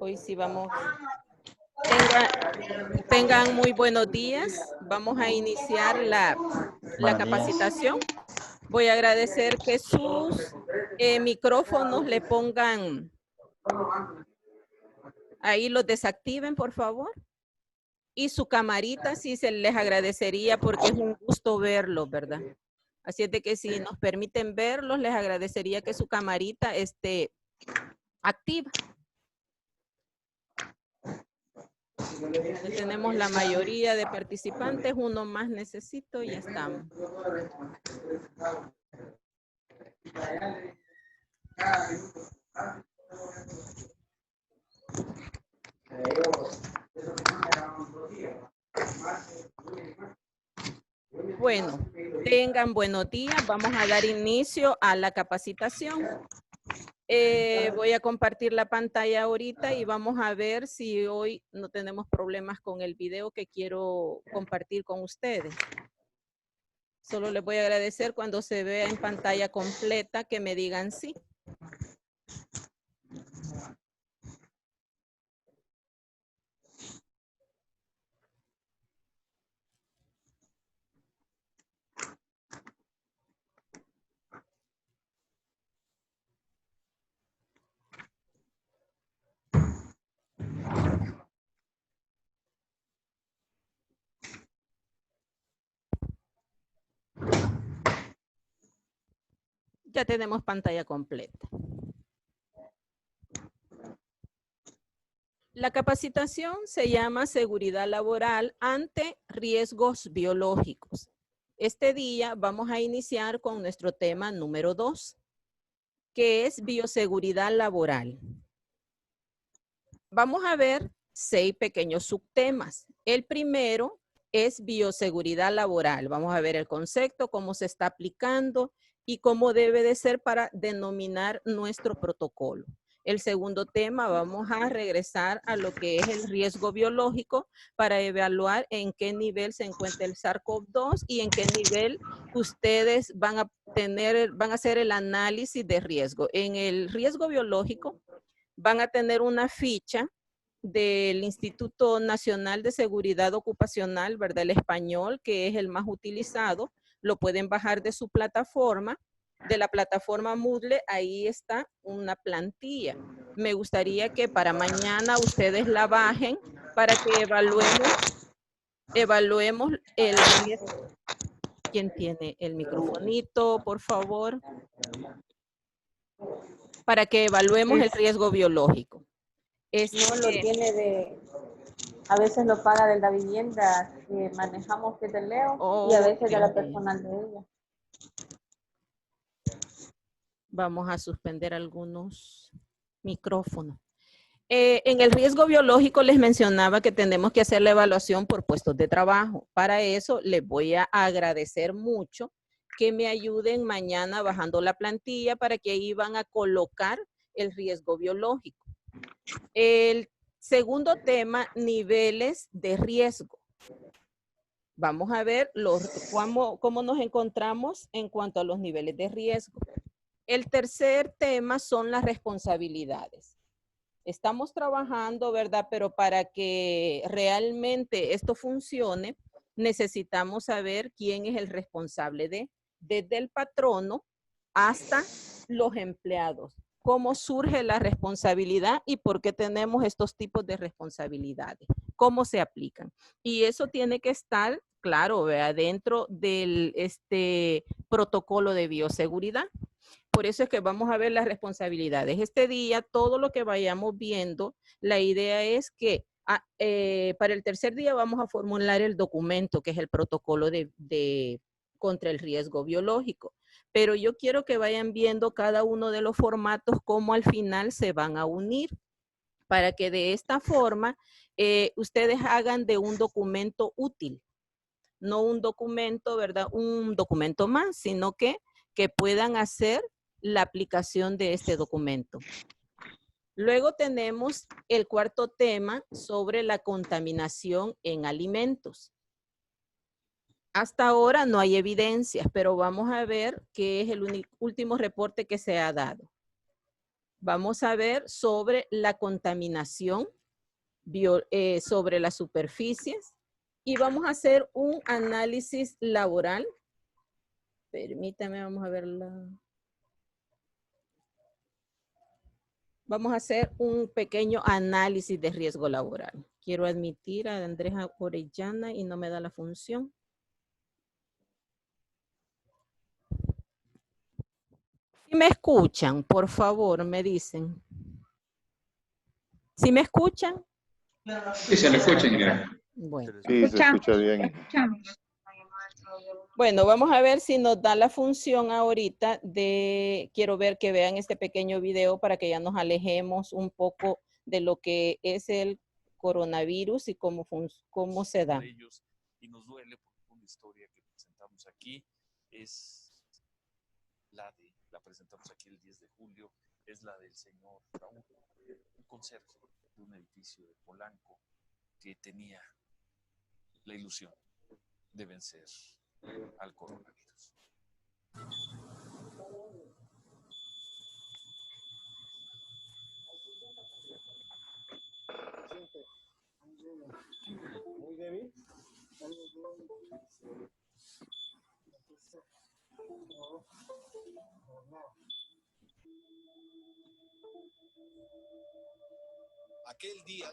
Hoy sí vamos. Tengan muy buenos días. Vamos a iniciar la Buenos días. capacitación. Voy a agradecer que sus micrófonos le pongan, ahí los desactiven, por favor. Y su camarita sí se les agradecería porque es un gusto verlos, ¿verdad? Así es de que si nos permiten verlos, les agradecería que su camarita esté activa. Ya tenemos la mayoría de participantes, uno más necesito y ya estamos. Bueno, tengan buenos días. Vamos a dar inicio a la capacitación. Voy a compartir la pantalla ahorita y vamos a ver si hoy no tenemos problemas con el video que quiero compartir con ustedes. Solo les voy a agradecer cuando se vea en pantalla completa que me digan sí. Ya tenemos pantalla completa. La capacitación se llama Seguridad Laboral ante Riesgos Biológicos. Este día vamos a iniciar con nuestro tema número 2, que es bioseguridad laboral. Vamos a ver 6 pequeños subtemas. El primero es bioseguridad laboral. Vamos a ver el concepto, cómo se está aplicando y cómo debe de ser para denominar nuestro protocolo. El segundo tema, vamos a regresar a lo que es el riesgo biológico para evaluar en qué nivel se encuentra el SARS-CoV-2 y en qué nivel ustedes van a hacer el análisis de riesgo. En el riesgo biológico van a tener una ficha del Instituto Nacional de Seguridad Ocupacional, ¿verdad? El español, que es el más utilizado, lo pueden bajar de su plataforma, de la plataforma Moodle, ahí está una plantilla. Me gustaría que para mañana ustedes la bajen para que evaluemos el riesgo. ¿Quién tiene el microfonito, por favor? Para que evaluemos el riesgo biológico. No lo tiene a veces lo paga de la vivienda que manejamos, que es de Leo, y a veces de la personal de ella. Vamos a suspender algunos micrófonos. En el riesgo biológico les mencionaba que tenemos que hacer la evaluación por puestos de trabajo. Para eso les voy a agradecer mucho que me ayuden mañana bajando la plantilla para que ahí van a colocar el riesgo biológico. El segundo tema, niveles de riesgo. Vamos a ver cómo nos encontramos en cuanto a los niveles de riesgo. El tercer tema son las responsabilidades. Estamos trabajando, ¿verdad? Pero para que realmente esto funcione, necesitamos saber quién es el responsable desde el patrono hasta los empleados. ¿Cómo surge la responsabilidad y por qué tenemos estos tipos de responsabilidades? ¿Cómo se aplican? Y eso tiene que estar, claro, ¿verdad? Dentro del protocolo de bioseguridad. Por eso es que vamos a ver las responsabilidades. Este día, todo lo que vayamos viendo, la idea es que para el tercer día vamos a formular el documento, que es el protocolo contra el riesgo biológico. Pero yo quiero que vayan viendo cada uno de los formatos, cómo al final se van a unir, para que de esta forma ustedes hagan de un documento útil. No un documento, ¿verdad? Un documento más, sino que puedan hacer la aplicación de este documento. Luego tenemos el cuarto tema sobre la contaminación en alimentos. Hasta ahora no hay evidencias, pero vamos a ver qué es el último reporte que se ha dado. Vamos a ver sobre la contaminación, sobre las superficies y vamos a hacer un análisis laboral. Permítame, vamos a verla. Vamos a hacer un pequeño análisis de riesgo laboral. Quiero admitir a Andrés Orellana y no me da la función. Si me escuchan, por favor, me dicen. ¿Si me escuchan? Sí, se le escucha, ingeniera. Bueno. Sí, se escucha bien. Bueno, vamos a ver si nos da la función ahorita de, quiero ver que vean este pequeño video para que ya nos alejemos un poco de lo que es el coronavirus y cómo se da. Y nos duele porque una historia que presentamos aquí es la presentamos aquí el 10 de julio, es la del señor Raúl, un conserje de un edificio de Polanco que tenía la ilusión de vencer al coronavirus. Muy débil. Aquel día,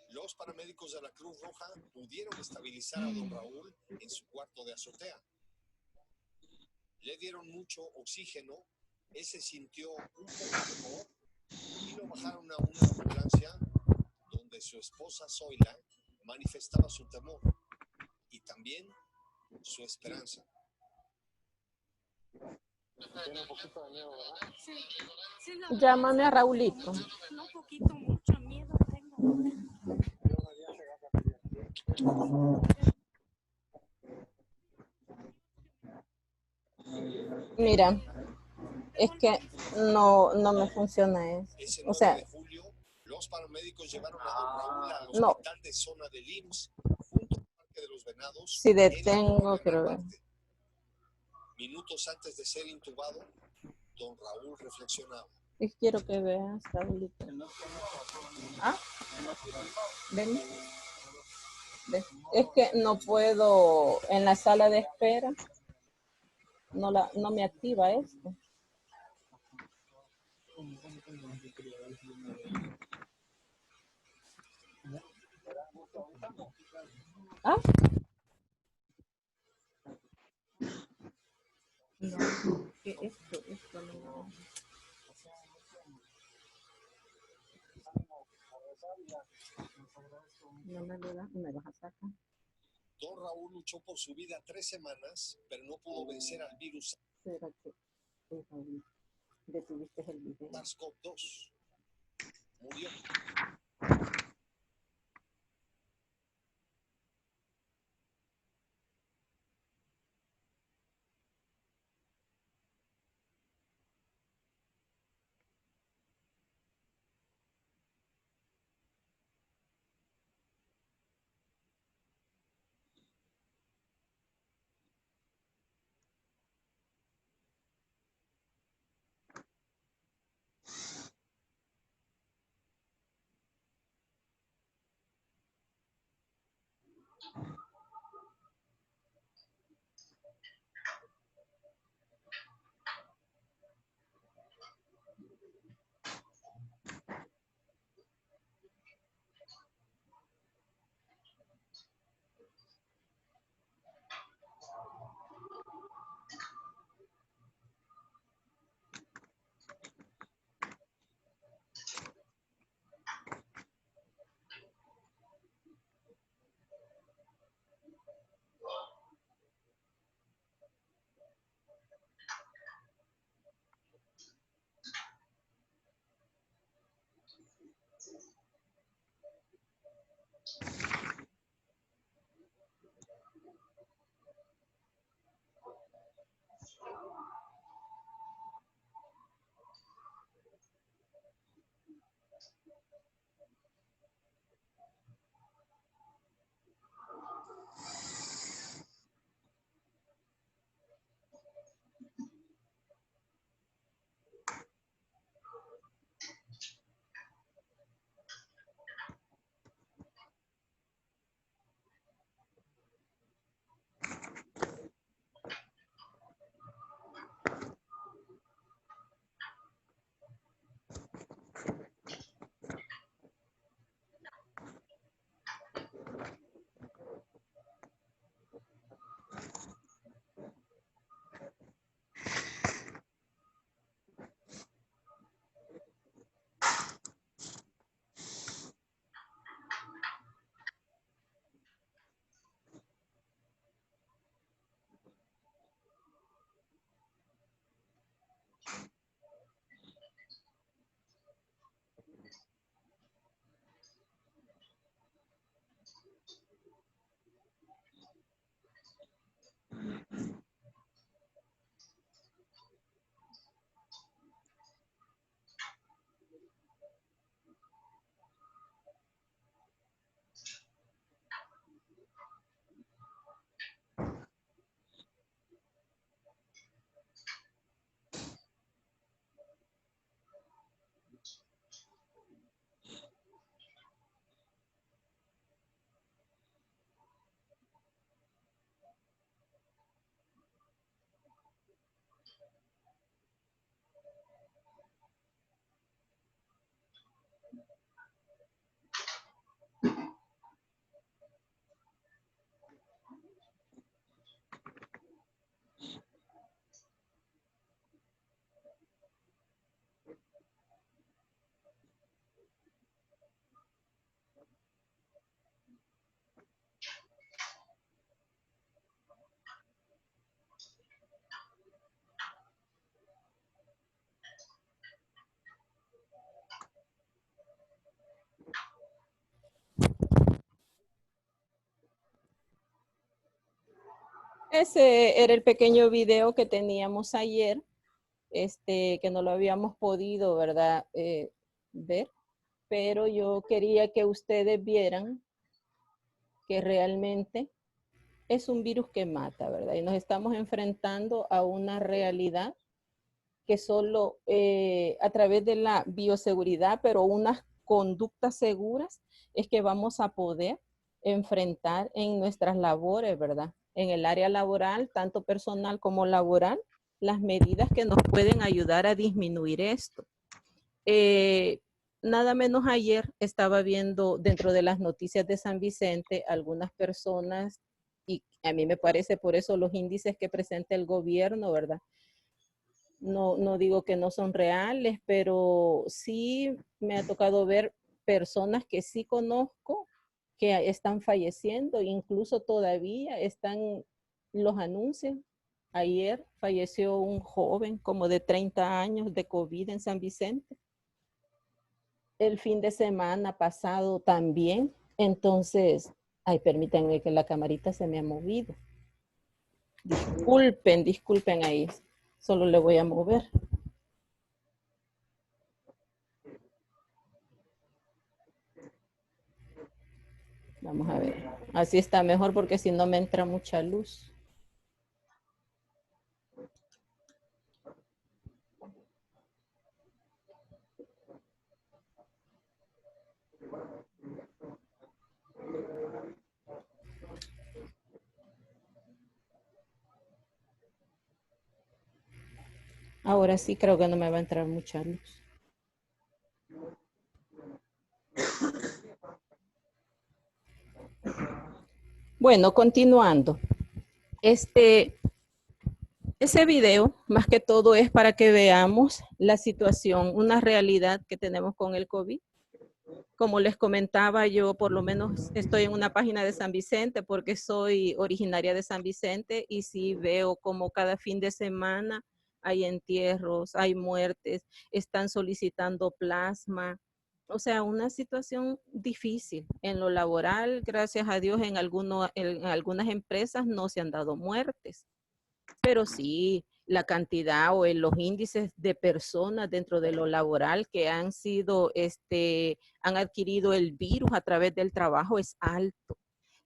los paramédicos de la Cruz Roja pudieron estabilizar a don Raúl en su cuarto de azotea. Le dieron mucho oxígeno, él se sintió un poco mejor y lo bajaron a una ambulancia donde su esposa Zoila manifestaba su temor y también su esperanza. Tiene un poquito de miedo, ¿verdad? Sí, Llámame a Raulito. No, poquito, mucho miedo tengo. Mira, es que no me funciona eso. Ese O 9 sea, de julio, los paramédicos llevaron a don Raúl al no. hospital de zona del IMSS junto al Parque de los Venados. Si en la detengo, Colonia quiero ver. Narvarte. Minutos antes de ser intubado, don Raúl reflexionaba. Y quiero que veas, Raulito. ¿Ah? Ven. Ven. Es que no puedo, en la sala de espera, no me activa esto. ¿Ah? No, que esto no. No me lo das, me vas a sacar. Don Raúl luchó por su vida 3 semanas, pero no pudo vencer al virus Espérate, detuviste el video. SARS-CoV-2. Murió. Ese era el pequeño video que teníamos ayer, que no lo habíamos podido, ¿verdad? Ver, pero yo quería que ustedes vieran que realmente es un virus que mata, ¿verdad? Y nos estamos enfrentando a una realidad que solo a través de la bioseguridad, pero unas conductas seguras, es que vamos a poder enfrentar en nuestras labores, ¿verdad? En el área laboral, tanto personal como laboral, las medidas que nos pueden ayudar a disminuir esto. Nada menos ayer estaba viendo dentro de las noticias de San Vicente algunas personas, y a mí me parece por eso los índices que presenta el gobierno, ¿verdad? No digo que no son reales, pero sí me ha tocado ver personas que sí conozco que están falleciendo, incluso todavía están los anuncios. Ayer falleció un joven como de 30 años de COVID en San Vicente. El fin de semana pasado también. Entonces, ay, permítanme que la camarita se me ha movido. Disculpen ahí. Solo le voy a mover. Vamos a ver. Así está mejor porque si no me entra mucha luz. Ahora sí creo que no me va a entrar mucha luz. Bueno, continuando. Ese video, más que todo, es para que veamos la situación, una realidad que tenemos con el COVID. Como les comentaba, yo por lo menos estoy en una página de San Vicente porque soy originaria de San Vicente y sí veo como cada fin de semana hay entierros, hay muertes, están solicitando plasma. O sea, una situación difícil. En lo laboral, gracias a Dios, en algunas empresas no se han dado muertes. Pero sí, la cantidad o los índices de personas dentro de lo laboral que han sido, han adquirido el virus a través del trabajo es alto.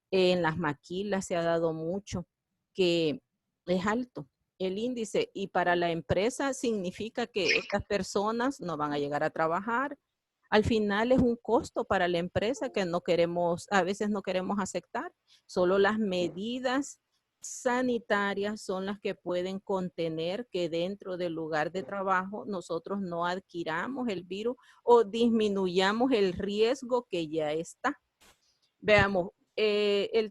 En las maquilas se ha dado mucho, que es alto el índice, y para la empresa significa que estas personas no van a llegar a trabajar. Al final es un costo para la empresa que a veces no queremos aceptar. Solo las medidas sanitarias son las que pueden contener que dentro del lugar de trabajo nosotros no adquiramos el virus o disminuyamos el riesgo que ya está. Veamos,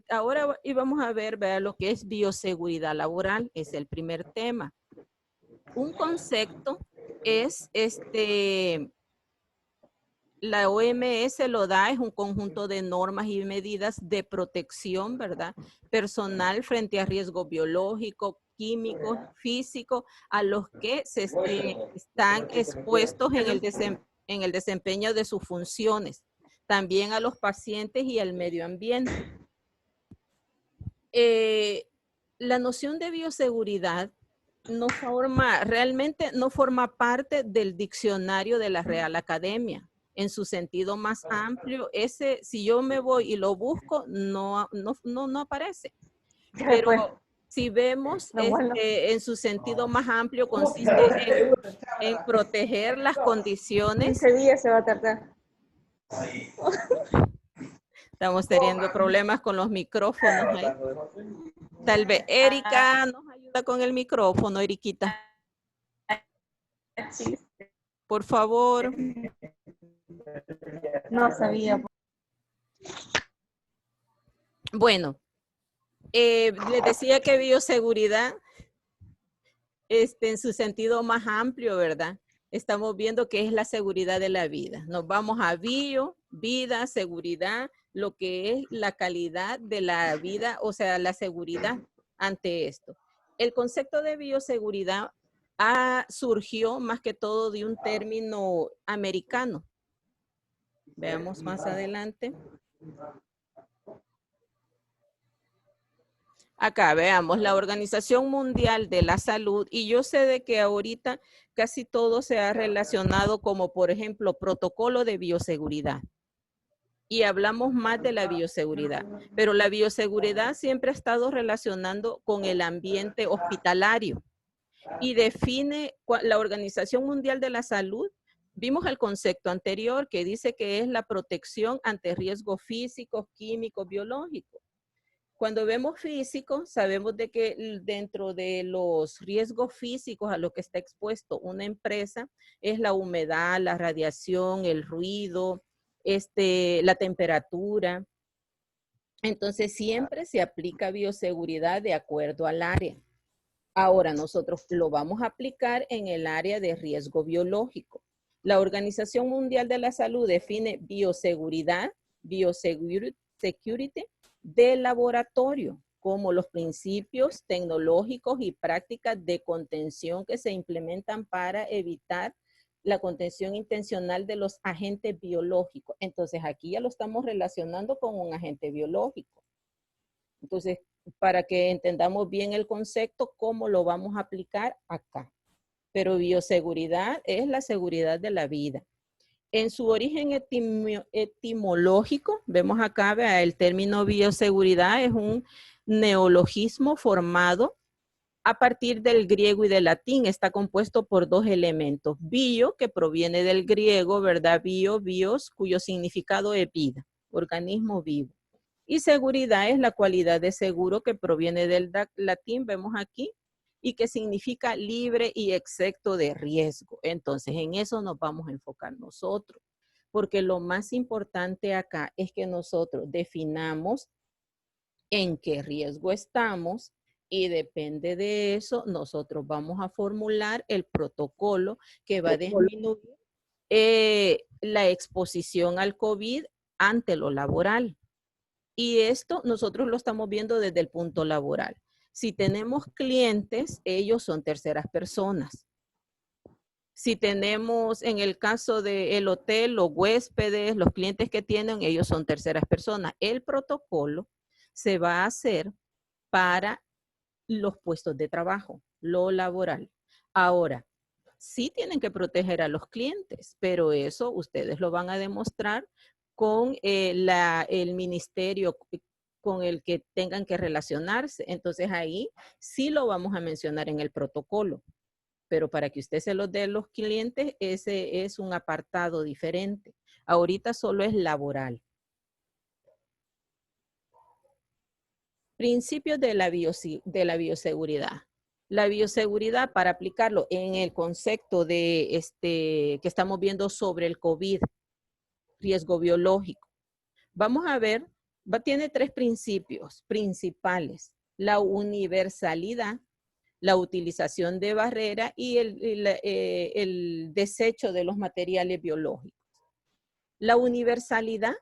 ahora vamos a ver lo que es bioseguridad laboral, es el primer tema. Un concepto es la OMS lo da, es un conjunto de normas y medidas de protección, ¿verdad? Personal frente a riesgo biológico, químico, físico, a los que están expuestos en el desempeño de sus funciones. También a los pacientes y al medio ambiente. La noción de bioseguridad realmente no forma parte del diccionario de la Real Academia. En su sentido más amplio, si yo me voy y lo busco, no aparece. Pero si vemos en su sentido más amplio, consiste en proteger las condiciones. 15 días se va a tardar. Estamos teniendo problemas con los micrófonos ahí. Tal vez Erika nos ayuda con el micrófono, Eriquita. Por favor. No sabía. Bueno, les decía que bioseguridad, en su sentido más amplio, ¿verdad? Estamos viendo que es la seguridad de la vida. Nos vamos a vida, seguridad, lo que es la calidad de la vida, o sea, la seguridad ante esto. El concepto de bioseguridad surgió más que todo de un término americano. Veamos más adelante. Acá veamos la Organización Mundial de la Salud, y yo sé de que ahorita casi todo se ha relacionado como, por ejemplo, protocolo de bioseguridad. Y hablamos más de la bioseguridad, pero la bioseguridad siempre ha estado relacionando con el ambiente hospitalario y define la Organización Mundial de la Salud. Vimos el concepto anterior que dice que es la protección ante riesgos físicos, químicos, biológicos. Cuando vemos físico, sabemos de que dentro de los riesgos físicos a los que está expuesto una empresa es la humedad, la radiación, el ruido, la temperatura. Entonces, siempre se aplica bioseguridad de acuerdo al área. Ahora, nosotros lo vamos a aplicar en el área de riesgo biológico. La Organización Mundial de la Salud define bioseguridad, biosecurity, de laboratorio, como los principios tecnológicos y prácticas de contención que se implementan para evitar la contención intencional de los agentes biológicos. Entonces, aquí ya lo estamos relacionando con un agente biológico. Entonces, para que entendamos bien el concepto, cómo lo vamos a aplicar acá. Pero bioseguridad es la seguridad de la vida. En su origen etimológico, vemos acá, vea, el término bioseguridad es un neologismo formado a partir del griego y del latín. Está compuesto por dos elementos. Bio, que proviene del griego, ¿verdad? Bios, cuyo significado es vida, organismo vivo. Y seguridad es la cualidad de seguro, que proviene del latín, vemos aquí, y que significa libre y exento de riesgo. Entonces, en eso nos vamos a enfocar nosotros, porque lo más importante acá es que nosotros definamos en qué riesgo estamos y depende de eso, nosotros vamos a formular el protocolo que va a disminuir la exposición al COVID ante lo laboral. Y esto nosotros lo estamos viendo desde el punto laboral. Si tenemos clientes, ellos son terceras personas. Si tenemos, en el caso del hotel, los huéspedes, los clientes que tienen, ellos son terceras personas. El protocolo se va a hacer para los puestos de trabajo, lo laboral. Ahora, sí tienen que proteger a los clientes, pero eso ustedes lo van a demostrar con el ministerio con el que tengan que relacionarse. Entonces ahí sí lo vamos a mencionar en el protocolo, pero para que usted se lo dé a los clientes, ese es un apartado diferente. Ahorita solo es laboral. Principios de la bioseguridad. La bioseguridad, para aplicarlo en el concepto de que estamos viendo sobre el COVID, riesgo biológico. Vamos a ver, tiene tres principios principales: la universalidad, la utilización de barrera y el desecho de los materiales biológicos. La universalidad,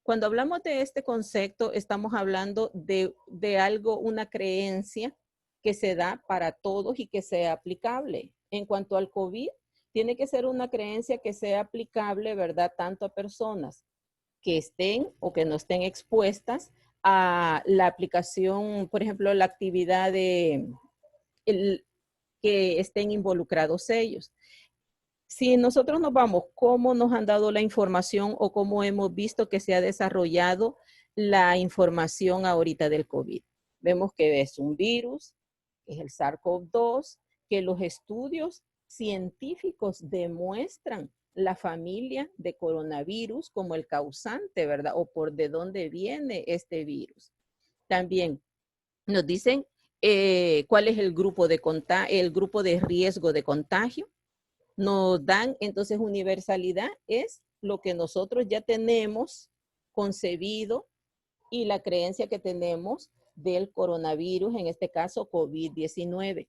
cuando hablamos de este concepto, estamos hablando de algo, una creencia que se da para todos y que sea aplicable. En cuanto al COVID, tiene que ser una creencia que sea aplicable, ¿verdad? Tanto a personas que estén o que no estén expuestas a la aplicación, por ejemplo, la actividad que estén involucrados ellos. Si nosotros nos vamos, ¿cómo nos han dado la información o cómo hemos visto que se ha desarrollado la información ahorita del COVID? Vemos que es un virus, que es el SARS-CoV-2, que los estudios científicos demuestran la familia de coronavirus como el causante, ¿verdad? O por de dónde viene este virus. También nos dicen cuál es el grupo de riesgo de contagio. Nos dan, entonces, universalidad es lo que nosotros ya tenemos concebido y la creencia que tenemos del coronavirus, en este caso COVID-19.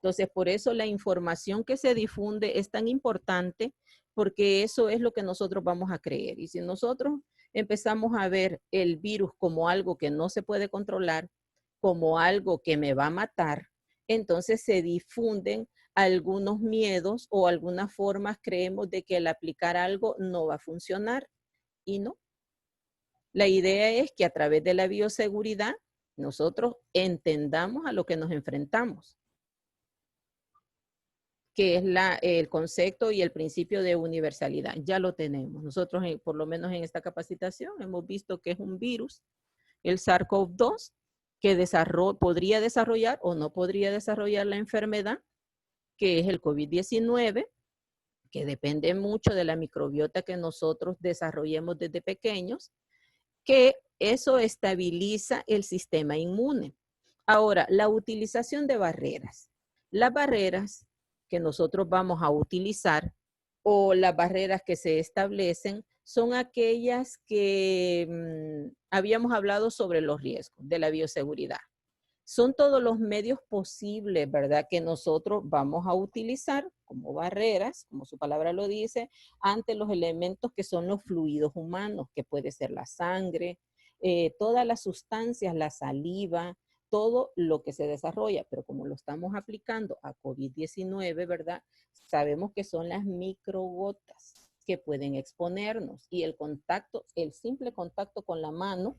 Entonces, por eso la información que se difunde es tan importante, porque eso es lo que nosotros vamos a creer. Y si nosotros empezamos a ver el virus como algo que no se puede controlar, como algo que me va a matar, entonces se difunden algunos miedos o algunas formas, creemos de que al aplicar algo no va a funcionar y no. La idea es que a través de la bioseguridad Nosotros entendamos a lo que nos enfrentamos, que es el concepto y el principio de universalidad. Ya lo tenemos. Nosotros, por lo menos en esta capacitación, hemos visto que es un virus, el SARS-CoV-2, que podría desarrollar o no podría desarrollar la enfermedad, que es el COVID-19, que depende mucho de la microbiota que nosotros desarrollemos desde pequeños, que eso estabiliza el sistema inmune. Ahora, la utilización de barreras. Las barreras que nosotros vamos a utilizar o las barreras que se establecen son aquellas que habíamos hablado sobre los riesgos de la bioseguridad. Son todos los medios posibles, ¿verdad?, que nosotros vamos a utilizar como barreras, como su palabra lo dice, ante los elementos que son los fluidos humanos, que puede ser la sangre, todas las sustancias, la saliva, todo lo que se desarrolla, pero como lo estamos aplicando a COVID-19, ¿verdad?, sabemos que son las microgotas que pueden exponernos y el simple contacto con la mano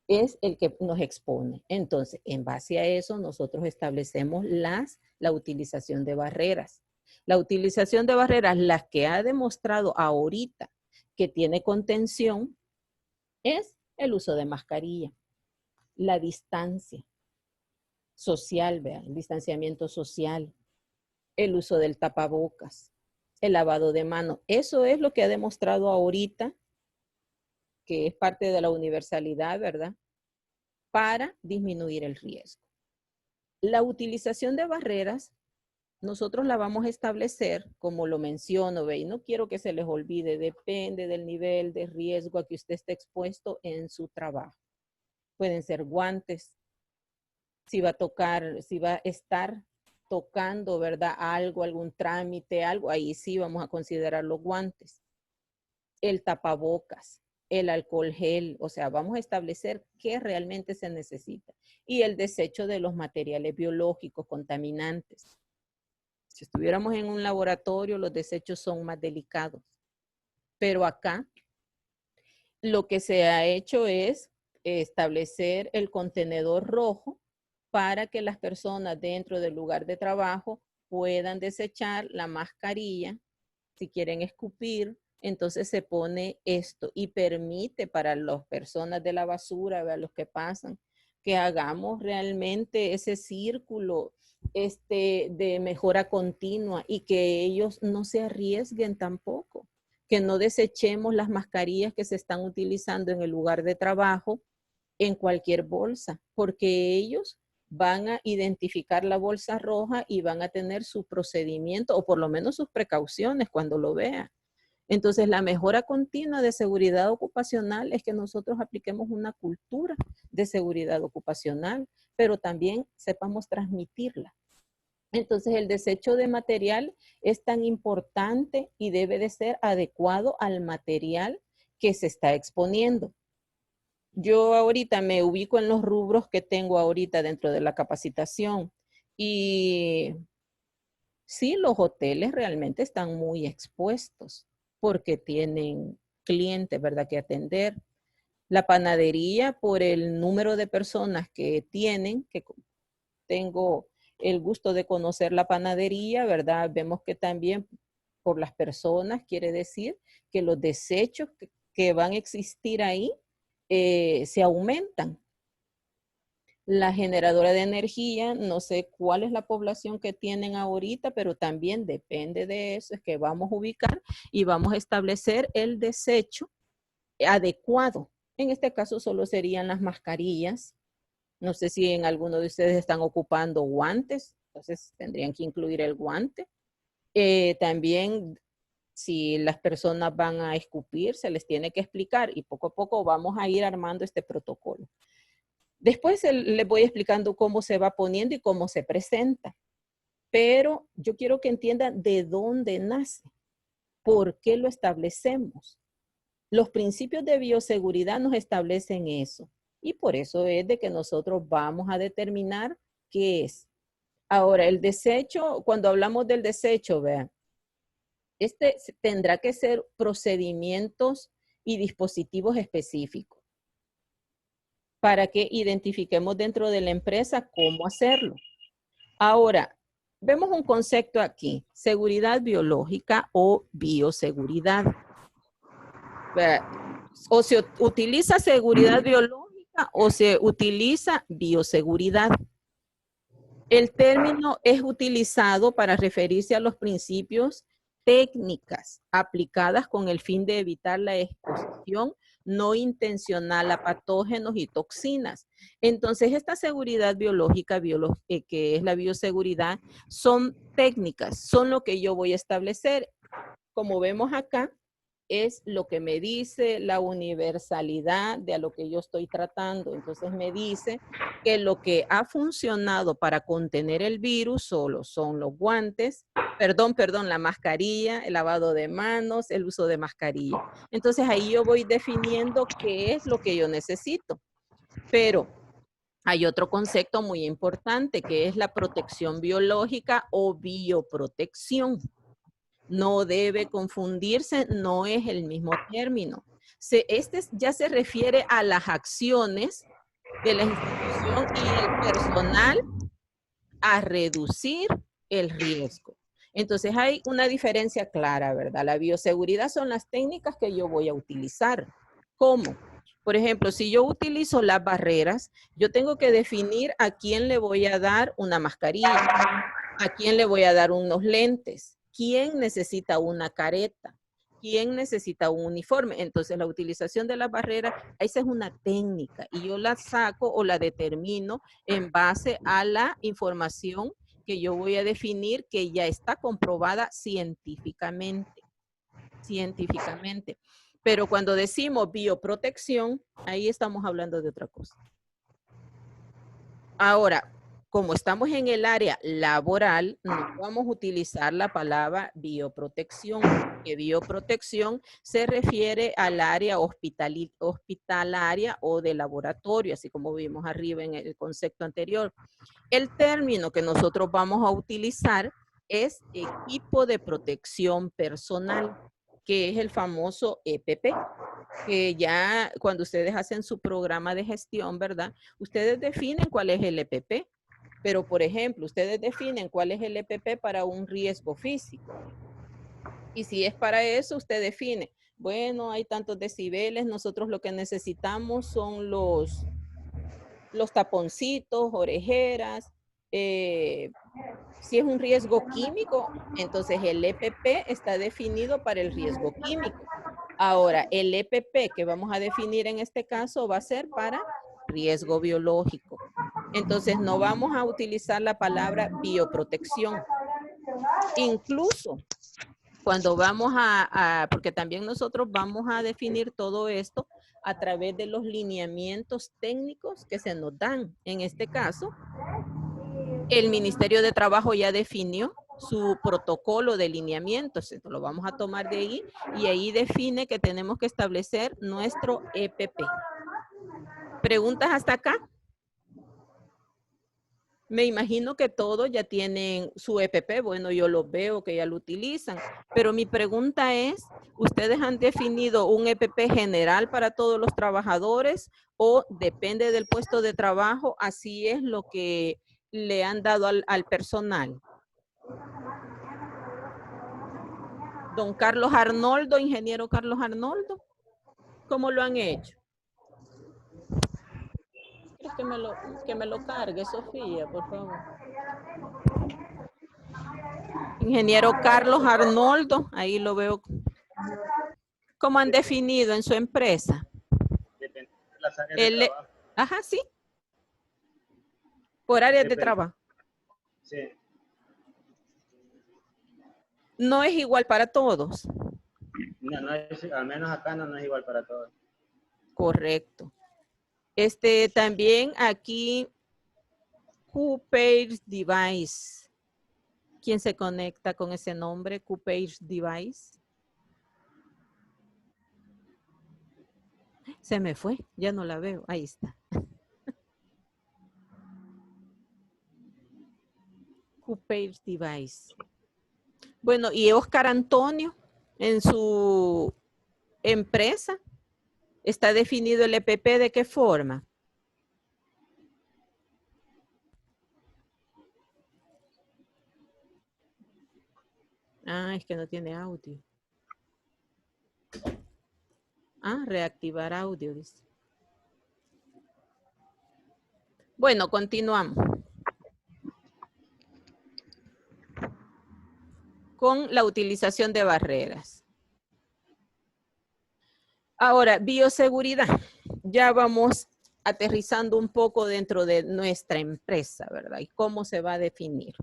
es el que nos expone. Entonces, en base a eso, nosotros establecemos la utilización de barreras. La utilización de barreras, las que ha demostrado ahorita que tiene contención, es el uso de mascarilla, la distancia social, vean, el distanciamiento social, el uso del tapabocas, el lavado de manos. Eso es lo que ha demostrado ahorita que es parte de la universalidad, ¿verdad?, para disminuir el riesgo. La utilización de barreras, nosotros la vamos a establecer, como lo menciono, ¿ve? Y no quiero que se les olvide, depende del nivel de riesgo a que usted esté expuesto en su trabajo. Pueden ser guantes, si va a estar tocando, ¿verdad?, algo, algún trámite, algo, ahí sí vamos a considerar los guantes. El tapabocas, el alcohol gel, o sea, vamos a establecer qué realmente se necesita. Y el desecho de los materiales biológicos contaminantes. Si estuviéramos en un laboratorio, los desechos son más delicados. Pero acá, lo que se ha hecho es establecer el contenedor rojo para que las personas dentro del lugar de trabajo puedan desechar la mascarilla, si quieren escupir. Entonces se pone esto y permite para las personas de la basura, a los que pasan, que hagamos realmente ese círculo de mejora continua y que ellos no se arriesguen tampoco, que no desechemos las mascarillas que se están utilizando en el lugar de trabajo en cualquier bolsa, porque ellos van a identificar la bolsa roja y van a tener su procedimiento o por lo menos sus precauciones cuando lo vean. Entonces, la mejora continua de seguridad ocupacional es que nosotros apliquemos una cultura de seguridad ocupacional, pero también sepamos transmitirla. Entonces, el desecho de material es tan importante y debe de ser adecuado al material que se está exponiendo. Yo ahorita me ubico en los rubros que tengo ahorita dentro de la capacitación y sí, los hoteles realmente están muy expuestos porque tienen clientes, ¿verdad?, que atender. La panadería, por el número de personas que tienen, que tengo el gusto de conocer la panadería, ¿verdad? Vemos que también por las personas quiere decir que los desechos que van a existir ahí se aumentan. La generadora de energía, no sé cuál es la población que tienen ahorita, pero también depende de eso, es que vamos a ubicar y vamos a establecer el desecho adecuado. En este caso solo serían las mascarillas. No sé si en alguno de ustedes están ocupando guantes, entonces tendrían que incluir el guante. También si las personas van a escupir, se les tiene que explicar y poco a poco vamos a ir armando este protocolo. Después les voy explicando cómo se va poniendo y cómo se presenta. Pero yo quiero que entiendan de dónde nace, por qué lo establecemos. Los principios de bioseguridad nos establecen eso. Y por eso es de que nosotros vamos a determinar qué es. Ahora, el desecho, cuando hablamos del desecho, vean, tendrá que ser procedimientos y dispositivos específicos. para que identifiquemos dentro de la empresa cómo hacerlo. Ahora, vemos un concepto aquí, seguridad biológica o bioseguridad. O se utiliza seguridad biológica o se utiliza bioseguridad. El término es utilizado para referirse a los principios técnicas aplicadas con el fin de evitar la exposición no intencional a patógenos y toxinas. Entonces, esta seguridad biológica, que es la bioseguridad, son técnicas, son lo que yo voy a establecer. Como vemos acá, es lo que me dice la universalidad de a lo que yo estoy tratando. Entonces me dice que lo que ha funcionado para contener el virus solo son los guantes, la mascarilla, el lavado de manos, el uso de mascarilla. Entonces ahí yo voy definiendo qué es lo que yo necesito. Pero hay otro concepto muy importante que es la protección biológica o bioprotección. No debe confundirse, no es el mismo término. Este ya se refiere a las acciones de la institución y el personal a reducir el riesgo. Entonces hay una diferencia clara, ¿verdad? La bioseguridad son las técnicas que yo voy a utilizar. ¿Cómo? Por ejemplo, si yo utilizo las barreras, yo tengo que definir a quién le voy a dar una mascarilla, a quién le voy a dar unos lentes, quién necesita una careta, quién necesita un uniforme. Entonces, la utilización de las barreras, esa es una técnica y yo la saco o la determino en base a la información que yo voy a definir que ya está comprobada científicamente. Pero cuando decimos bioprotección, ahí estamos hablando de otra cosa. Ahora, como estamos en el área laboral, no vamos a utilizar la palabra bioprotección, que bioprotección se refiere al área hospitalaria o de laboratorio, así como vimos arriba en el concepto anterior. El término que nosotros vamos a utilizar es equipo de protección personal, que es el famoso EPP, que ya cuando ustedes hacen su programa de gestión, ¿verdad? Ustedes definen cuál es el EPP, pero por ejemplo, ustedes definen cuál es el EPP para un riesgo físico. Y si es para eso, usted define, bueno, hay tantos decibeles, nosotros lo que necesitamos son los taponcitos, orejeras. Si es un riesgo químico, entonces el EPP está definido para el riesgo químico. Ahora, el EPP que vamos a definir en este caso va a ser para riesgo biológico. Entonces, no vamos a utilizar la palabra bioprotección. Incluso cuando vamos porque también nosotros vamos a definir todo esto a través de los lineamientos técnicos que se nos dan. En este caso, el Ministerio de Trabajo ya definió su protocolo de lineamientos. Entonces, lo vamos a tomar de ahí y ahí define que tenemos que establecer nuestro EPP. ¿Preguntas hasta acá? Me imagino que todos ya tienen su EPP. Bueno, yo los veo que ya lo utilizan. Pero mi pregunta es, ¿ustedes han definido un EPP general para todos los trabajadores o depende del puesto de trabajo? Así es lo que le han dado al personal. Don Carlos Arnoldo, ingeniero Carlos Arnoldo, ¿cómo lo han hecho? Que me lo cargue, Sofía, por favor. Ingeniero Carlos Arnoldo, ahí lo veo. ¿Cómo han definido en su empresa? Depende de las áreas de trabajo. Ajá, sí. Por áreas de trabajo. Sí. No es igual para todos. No es, al menos acá no es igual para todos. Correcto. También aquí, QPage Device. ¿Quién se conecta con ese nombre? QPage Device. Se me fue, ya no la veo. Ahí está. QPage Device. Bueno, y Oscar Antonio, en su empresa, ¿está definido el EPP de qué forma? Ah, es que no tiene audio. Ah, reactivar audio, dice. Bueno, continuamos. Con la utilización de barreras. Ahora, bioseguridad. Ya vamos aterrizando un poco dentro de nuestra empresa, ¿verdad? Y cómo se va a definir.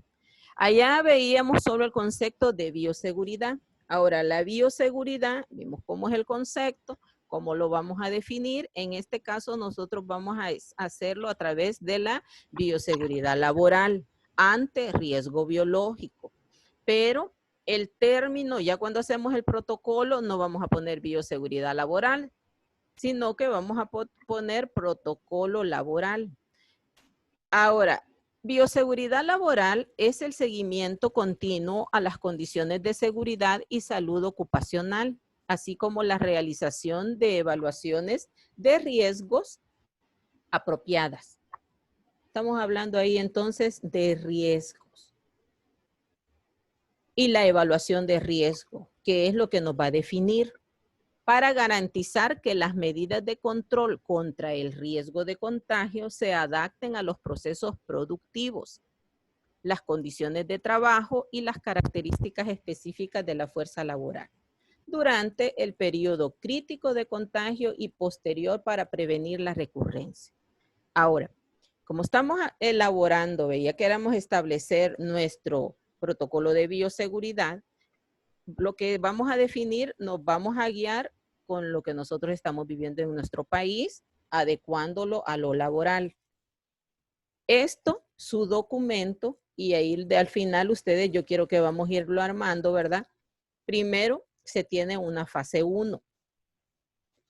Allá veíamos solo el concepto de bioseguridad. Ahora, la bioseguridad, vimos cómo es el concepto, cómo lo vamos a definir. En este caso, nosotros vamos a hacerlo a través de la bioseguridad laboral ante riesgo biológico. Pero el término, ya cuando hacemos el protocolo, no vamos a poner bioseguridad laboral, sino que vamos a poner protocolo laboral. Ahora, bioseguridad laboral es el seguimiento continuo a las condiciones de seguridad y salud ocupacional, así como la realización de evaluaciones de riesgos apropiadas. Estamos hablando ahí entonces de riesgos. Y la evaluación de riesgo, que es lo que nos va a definir para garantizar que las medidas de control contra el riesgo de contagio se adapten a los procesos productivos, las condiciones de trabajo y las características específicas de la fuerza laboral durante el periodo crítico de contagio y posterior para prevenir la recurrencia. Ahora, como estamos elaborando, ya queramos establecer nuestro protocolo de bioseguridad, lo que vamos a definir, nos vamos a guiar con lo que nosotros estamos viviendo en nuestro país, adecuándolo a lo laboral. Esto, su documento, y ahí al final ustedes, yo quiero que vamos a irlo armando, ¿verdad? Primero se tiene una fase 1.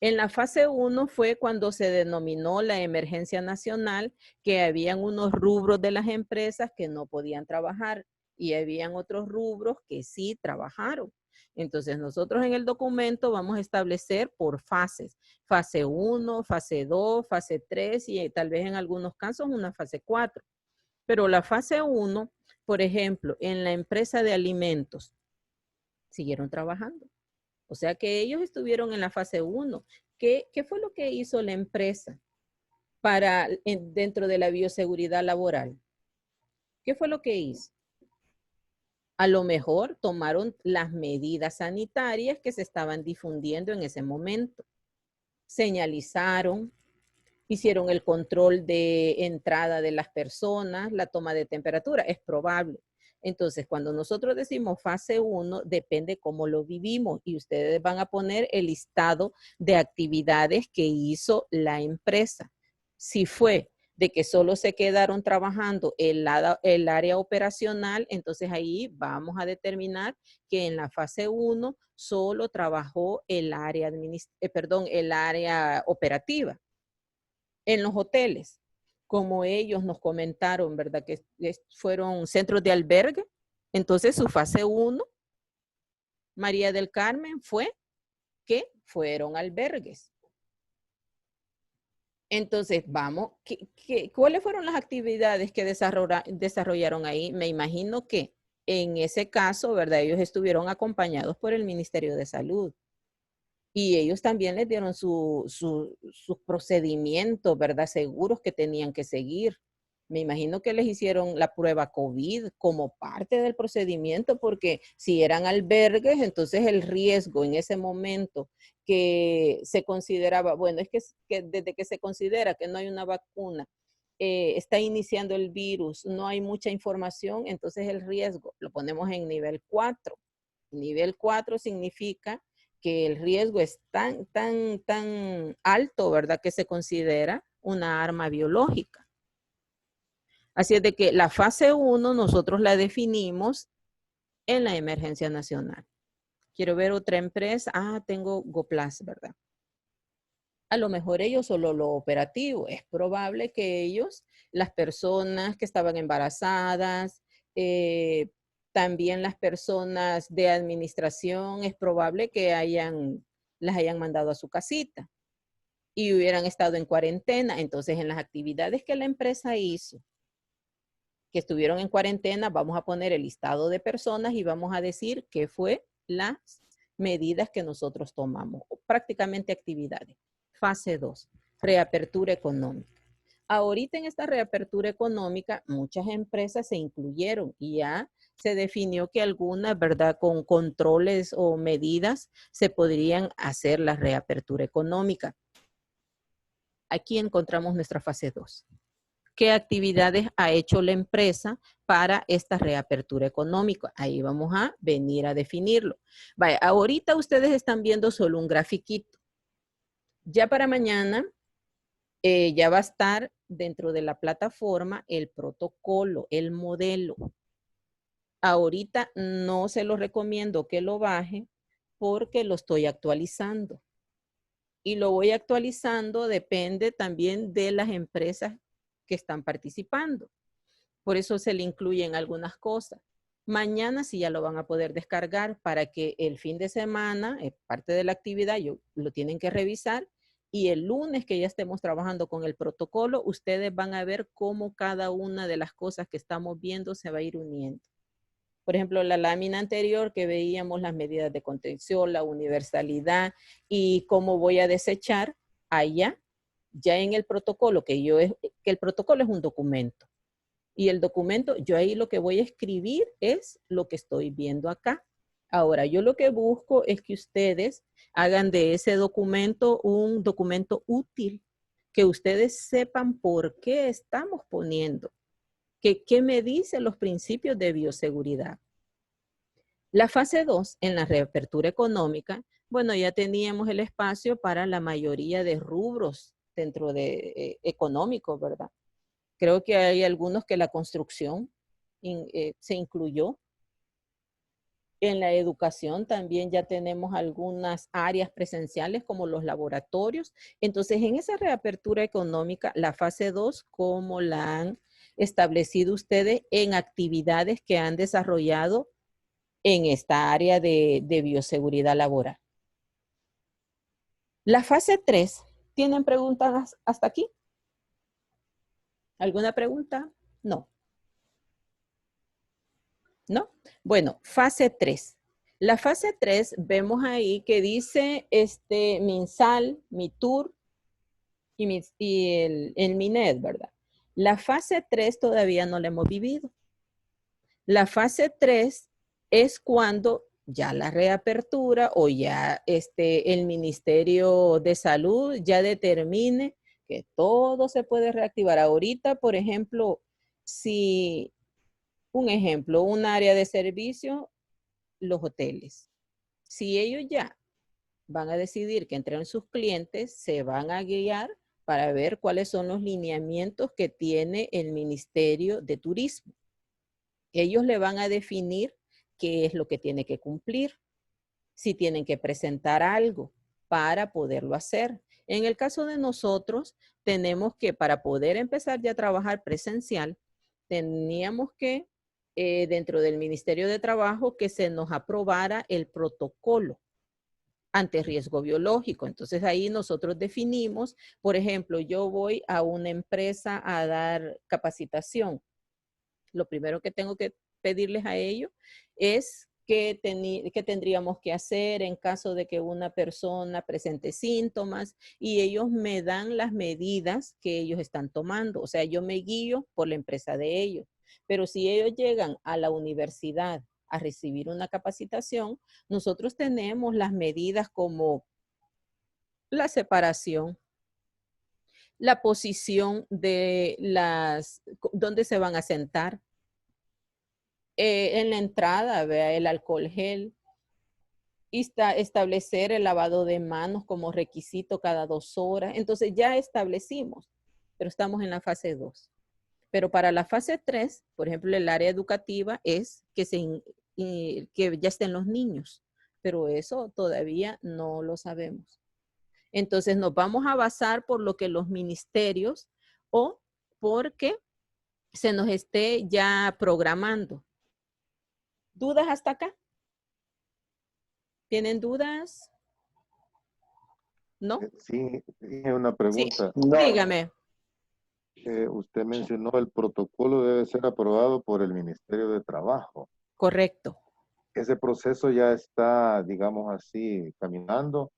En la fase 1 fue cuando se denominó la emergencia nacional, que habían unos rubros de las empresas que no podían trabajar y habían otros rubros que sí trabajaron. Entonces nosotros en el documento vamos a establecer por fases. Fase 1, fase 2, fase 3 y tal vez en algunos casos una fase 4. Pero la fase 1, por ejemplo, en la empresa de alimentos, siguieron trabajando. O sea que ellos estuvieron en la fase 1. ¿Qué fue lo que hizo la empresa dentro de la bioseguridad laboral? ¿Qué fue lo que hizo? A lo mejor tomaron las medidas sanitarias que se estaban difundiendo en ese momento. Señalizaron, hicieron el control de entrada de las personas, la toma de temperatura, es probable. Entonces, cuando nosotros decimos fase 1, depende cómo lo vivimos y ustedes van a poner el listado de actividades que hizo la empresa. Si fue de que solo se quedaron trabajando el área operacional, entonces ahí vamos a determinar que en la fase 1 solo trabajó el área operativa. En los hoteles, como ellos nos comentaron, ¿verdad? Que fueron centros de albergue. Entonces, su fase 1, María del Carmen, fue que fueron albergues. Entonces, vamos, ¿cuáles fueron las actividades que desarrollaron ahí? Me imagino que en ese caso, ¿verdad? Ellos estuvieron acompañados por el Ministerio de Salud. Y ellos también les dieron sus procedimientos, ¿verdad? Seguros que tenían que seguir. Me imagino que les hicieron la prueba COVID como parte del procedimiento, porque si eran albergues, entonces el riesgo en ese momento que se consideraba, bueno, es que desde que se considera que no hay una vacuna, está iniciando el virus, no hay mucha información, entonces el riesgo lo ponemos en nivel 4. Nivel 4 significa que el riesgo es tan alto, ¿verdad? Que se considera una arma biológica. Así es de que la fase 1 nosotros la definimos en la emergencia nacional. Quiero ver otra empresa. Ah, tengo Goplas, ¿verdad? A lo mejor ellos solo lo operativo. Es probable que ellos, las personas que estaban embarazadas, también las personas de administración, es probable que las hayan mandado a su casita y hubieran estado en cuarentena. Entonces, en las actividades que la empresa hizo que estuvieron en cuarentena, vamos a poner el listado de personas y vamos a decir qué fue las medidas que nosotros tomamos, prácticamente actividades. Fase 2, reapertura económica. Ahorita en esta reapertura económica, muchas empresas se incluyeron y ya se definió que algunas, ¿verdad? Con controles o medidas se podrían hacer la reapertura económica. Aquí encontramos nuestra fase 2. ¿Qué actividades ha hecho la empresa para esta reapertura económica? Ahí vamos a venir a definirlo. Vaya, ahorita ustedes están viendo solo un grafiquito. Ya para mañana ya va a estar dentro de la plataforma el protocolo, el modelo. Ahorita no se lo recomiendo que lo baje porque lo estoy actualizando. Y lo voy actualizando, depende también de las empresas que están participando. Por eso se le incluyen algunas cosas. Mañana sí ya lo van a poder descargar para que el fin de semana, parte de la actividad, lo tienen que revisar. Y el lunes que ya estemos trabajando con el protocolo, ustedes van a ver cómo cada una de las cosas que estamos viendo se va a ir uniendo. Por ejemplo, la lámina anterior que veíamos las medidas de contención, la universalidad y cómo voy a desechar allá, ya en el protocolo, que el protocolo es un documento. Y el documento, yo ahí lo que voy a escribir es lo que estoy viendo acá. Ahora, yo lo que busco es que ustedes hagan de ese documento un documento útil, que ustedes sepan por qué estamos poniendo, qué me dicen los principios de bioseguridad. La fase 2, en la reapertura económica, bueno, ya teníamos el espacio para la mayoría de rubros dentro de económicos, ¿verdad? Creo que hay algunos que la construcción se incluyó. En la educación también ya tenemos algunas áreas presenciales como los laboratorios. Entonces, en esa reapertura económica, la fase 2, ¿cómo la han establecido ustedes en actividades que han desarrollado en esta área de bioseguridad laboral? La fase 3, ¿tienen preguntas hasta aquí? ¿Alguna pregunta? No. ¿No? Bueno, fase 3. La fase 3 vemos ahí que dice MinSal, MITUR y el MINED, ¿verdad? La fase 3 todavía no la hemos vivido. La fase 3 es cuando ya la reapertura o ya el Ministerio de Salud ya determine que todo se puede reactivar. Ahorita, por ejemplo, si un ejemplo, un área de servicio, los hoteles. Si ellos ya van a decidir que entren sus clientes, se van a guiar para ver cuáles son los lineamientos que tiene el Ministerio de Turismo. Ellos le van a definir qué es lo que tiene que cumplir, si tienen que presentar algo para poderlo hacer. En el caso de nosotros, tenemos que, para poder empezar ya a trabajar presencial, teníamos que dentro del Ministerio de Trabajo que se nos aprobara el protocolo ante riesgo biológico. Entonces ahí nosotros definimos, por ejemplo, yo voy a una empresa a dar capacitación. Lo primero que tengo que pedirles a ellos es qué tendríamos que hacer en caso de que una persona presente síntomas y ellos me dan las medidas que ellos están tomando. O sea, yo me guío por la empresa de ellos. Pero si ellos llegan a la universidad a recibir una capacitación, nosotros tenemos las medidas como la separación, la posición de dónde se van a sentar, en la entrada, vea, el alcohol gel, y establecer el lavado de manos como requisito cada 2 horas. Entonces ya establecimos, pero estamos en la fase 2. Pero para la fase 3, por ejemplo, el área educativa es que ya estén los niños, pero eso todavía no lo sabemos. Entonces nos vamos a basar por lo que los ministerios o porque se nos esté ya programando. ¿Dudas hasta acá? ¿Tienen dudas? ¿No? Sí, una pregunta. Sí, dígame. Usted mencionó el protocolo debe ser aprobado por el Ministerio de Trabajo. Correcto. Ese proceso ya está, digamos así, caminando.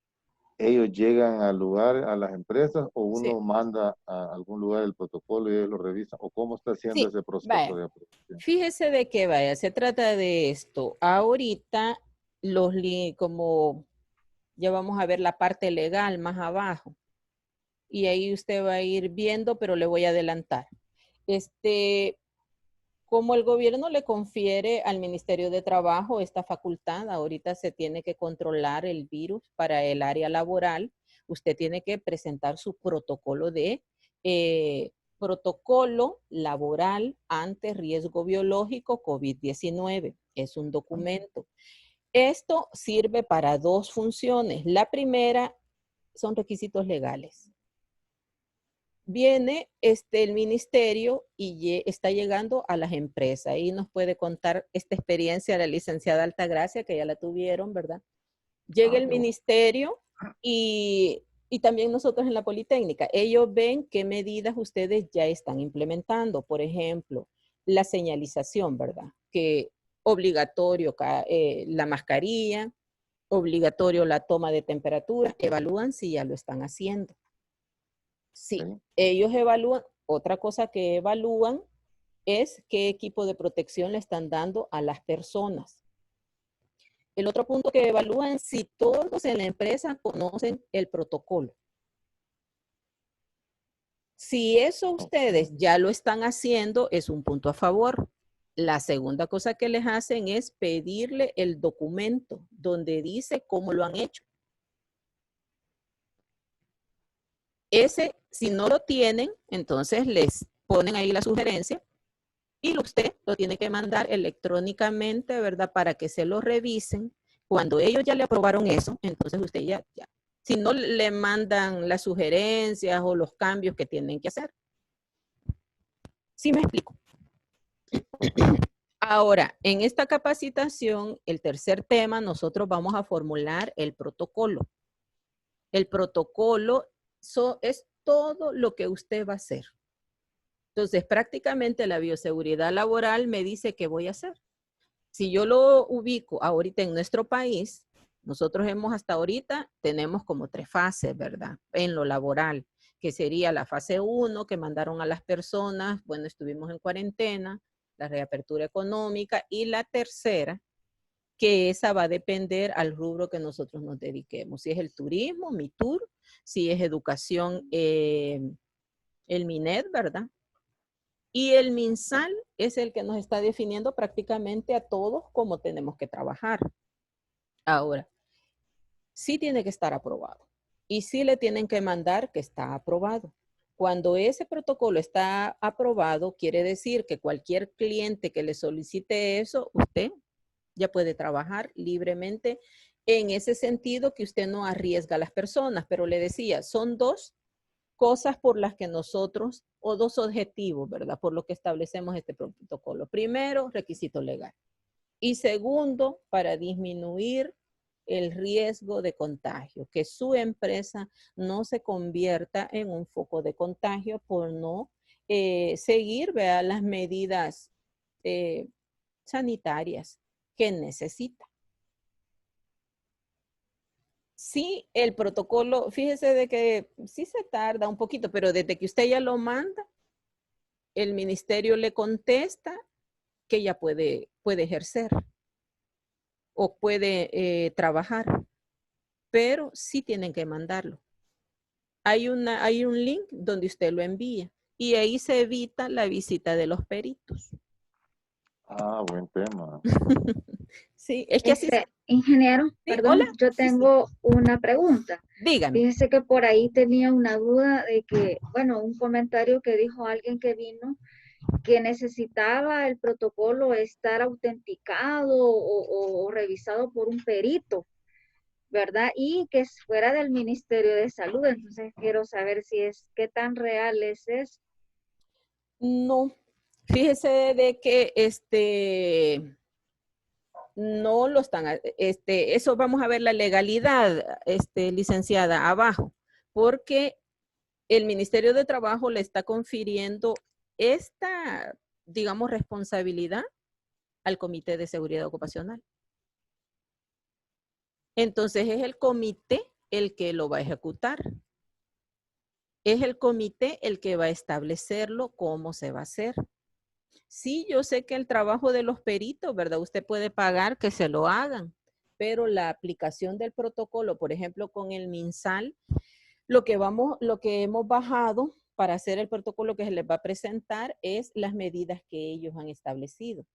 ¿Ellos llegan al lugar, a las empresas, o uno Sí. manda a algún lugar el protocolo y ellos lo revisan? ¿O cómo está haciendo Sí, ese proceso vaya. de aprobación? Fíjese de que vaya, se trata de esto. Ahorita, como ya vamos a ver la parte legal más abajo. Y ahí usted va a ir viendo, pero le voy a adelantar. Como el gobierno le confiere al Ministerio de Trabajo esta facultad, ahorita se tiene que controlar el virus para el área laboral, usted tiene que presentar su protocolo protocolo laboral ante riesgo biológico COVID-19. Es un documento. Esto sirve para dos funciones. La primera son requisitos legales. Viene el ministerio y está llegando a las empresas. Ahí nos puede contar esta experiencia la licenciada Altagracia, que ya la tuvieron, ¿verdad? Llega el ministerio y también nosotros en la Politécnica. Ellos ven qué medidas ustedes ya están implementando. Por ejemplo, la señalización, ¿verdad? Que obligatorio la mascarilla, obligatorio la toma de temperatura. Evalúan si ya lo están haciendo. Sí, ellos evalúan, otra cosa que evalúan es qué equipo de protección le están dando a las personas. El otro punto que evalúan es si todos en la empresa conocen el protocolo. Si eso ustedes ya lo están haciendo, es un punto a favor. La segunda cosa que les hacen es pedirle el documento donde dice cómo lo han hecho. Ese, si no lo tienen, entonces les ponen ahí la sugerencia y usted lo tiene que mandar electrónicamente, ¿verdad? Para que se lo revisen. Cuando ellos ya le aprobaron eso, entonces usted ya. Si no, le mandan las sugerencias o los cambios que tienen que hacer. ¿Sí me explico? Ahora, en esta capacitación, el tercer tema, nosotros vamos a formular el protocolo. El protocolo es todo lo que usted va a hacer. Entonces, prácticamente la bioseguridad laboral me dice qué voy a hacer. Si yo lo ubico ahorita en nuestro país, nosotros hasta ahorita tenemos como 3 fases, ¿verdad? En lo laboral, que sería la fase 1, que mandaron a las personas, bueno, estuvimos en cuarentena, la reapertura económica, y la tercera, que esa va a depender al rubro que nosotros nos dediquemos. Si es el turismo, MITUR, si es educación, el MINED, ¿verdad? Y el MINSAL es el que nos está definiendo prácticamente a todos cómo tenemos que trabajar. Ahora, sí tiene que estar aprobado y sí le tienen que mandar que está aprobado. Cuando ese protocolo está aprobado, quiere decir que cualquier cliente que le solicite eso, usted ya puede trabajar libremente en ese sentido que usted no arriesga a las personas. Pero le decía, son 2 cosas por las que nosotros, o 2 objetivos, ¿verdad? Por lo que establecemos este protocolo. Primero, requisito legal. Y segundo, para disminuir el riesgo de contagio, que su empresa no se convierta en un foco de contagio por no seguir, vea, las medidas sanitarias que necesita. Sí, el protocolo, fíjese de que sí se tarda un poquito, pero desde que usted ya lo manda, el ministerio le contesta que ya puede ejercer o puede trabajar, pero sí tienen que mandarlo. Hay un link donde usted lo envía y ahí se evita la visita de los peritos. Ah, buen tema. Sí, es que así. Ingeniero, Sí, perdón, hola. yo tengo una pregunta. Dígame. Fíjese que por ahí tenía una duda de que, bueno, un comentario que dijo alguien que vino, que necesitaba el protocolo estar autenticado o revisado por un perito, ¿verdad? Y que fuera del Ministerio de Salud. Entonces quiero saber qué tan real es eso. No, fíjese de que no lo están, eso vamos a ver la legalidad, licenciada, abajo, porque el Ministerio de Trabajo le está confiriendo esta, digamos, responsabilidad al Comité de Seguridad Ocupacional. Entonces es el comité el que lo va a ejecutar. Es el comité el que va a establecerlo, cómo se va a hacer. Sí, yo sé que el trabajo de los peritos, ¿verdad? Usted puede pagar que se lo hagan, pero la aplicación del protocolo, por ejemplo, con el MinSal, lo que hemos bajado para hacer el protocolo que se les va a presentar es las medidas que ellos han establecido.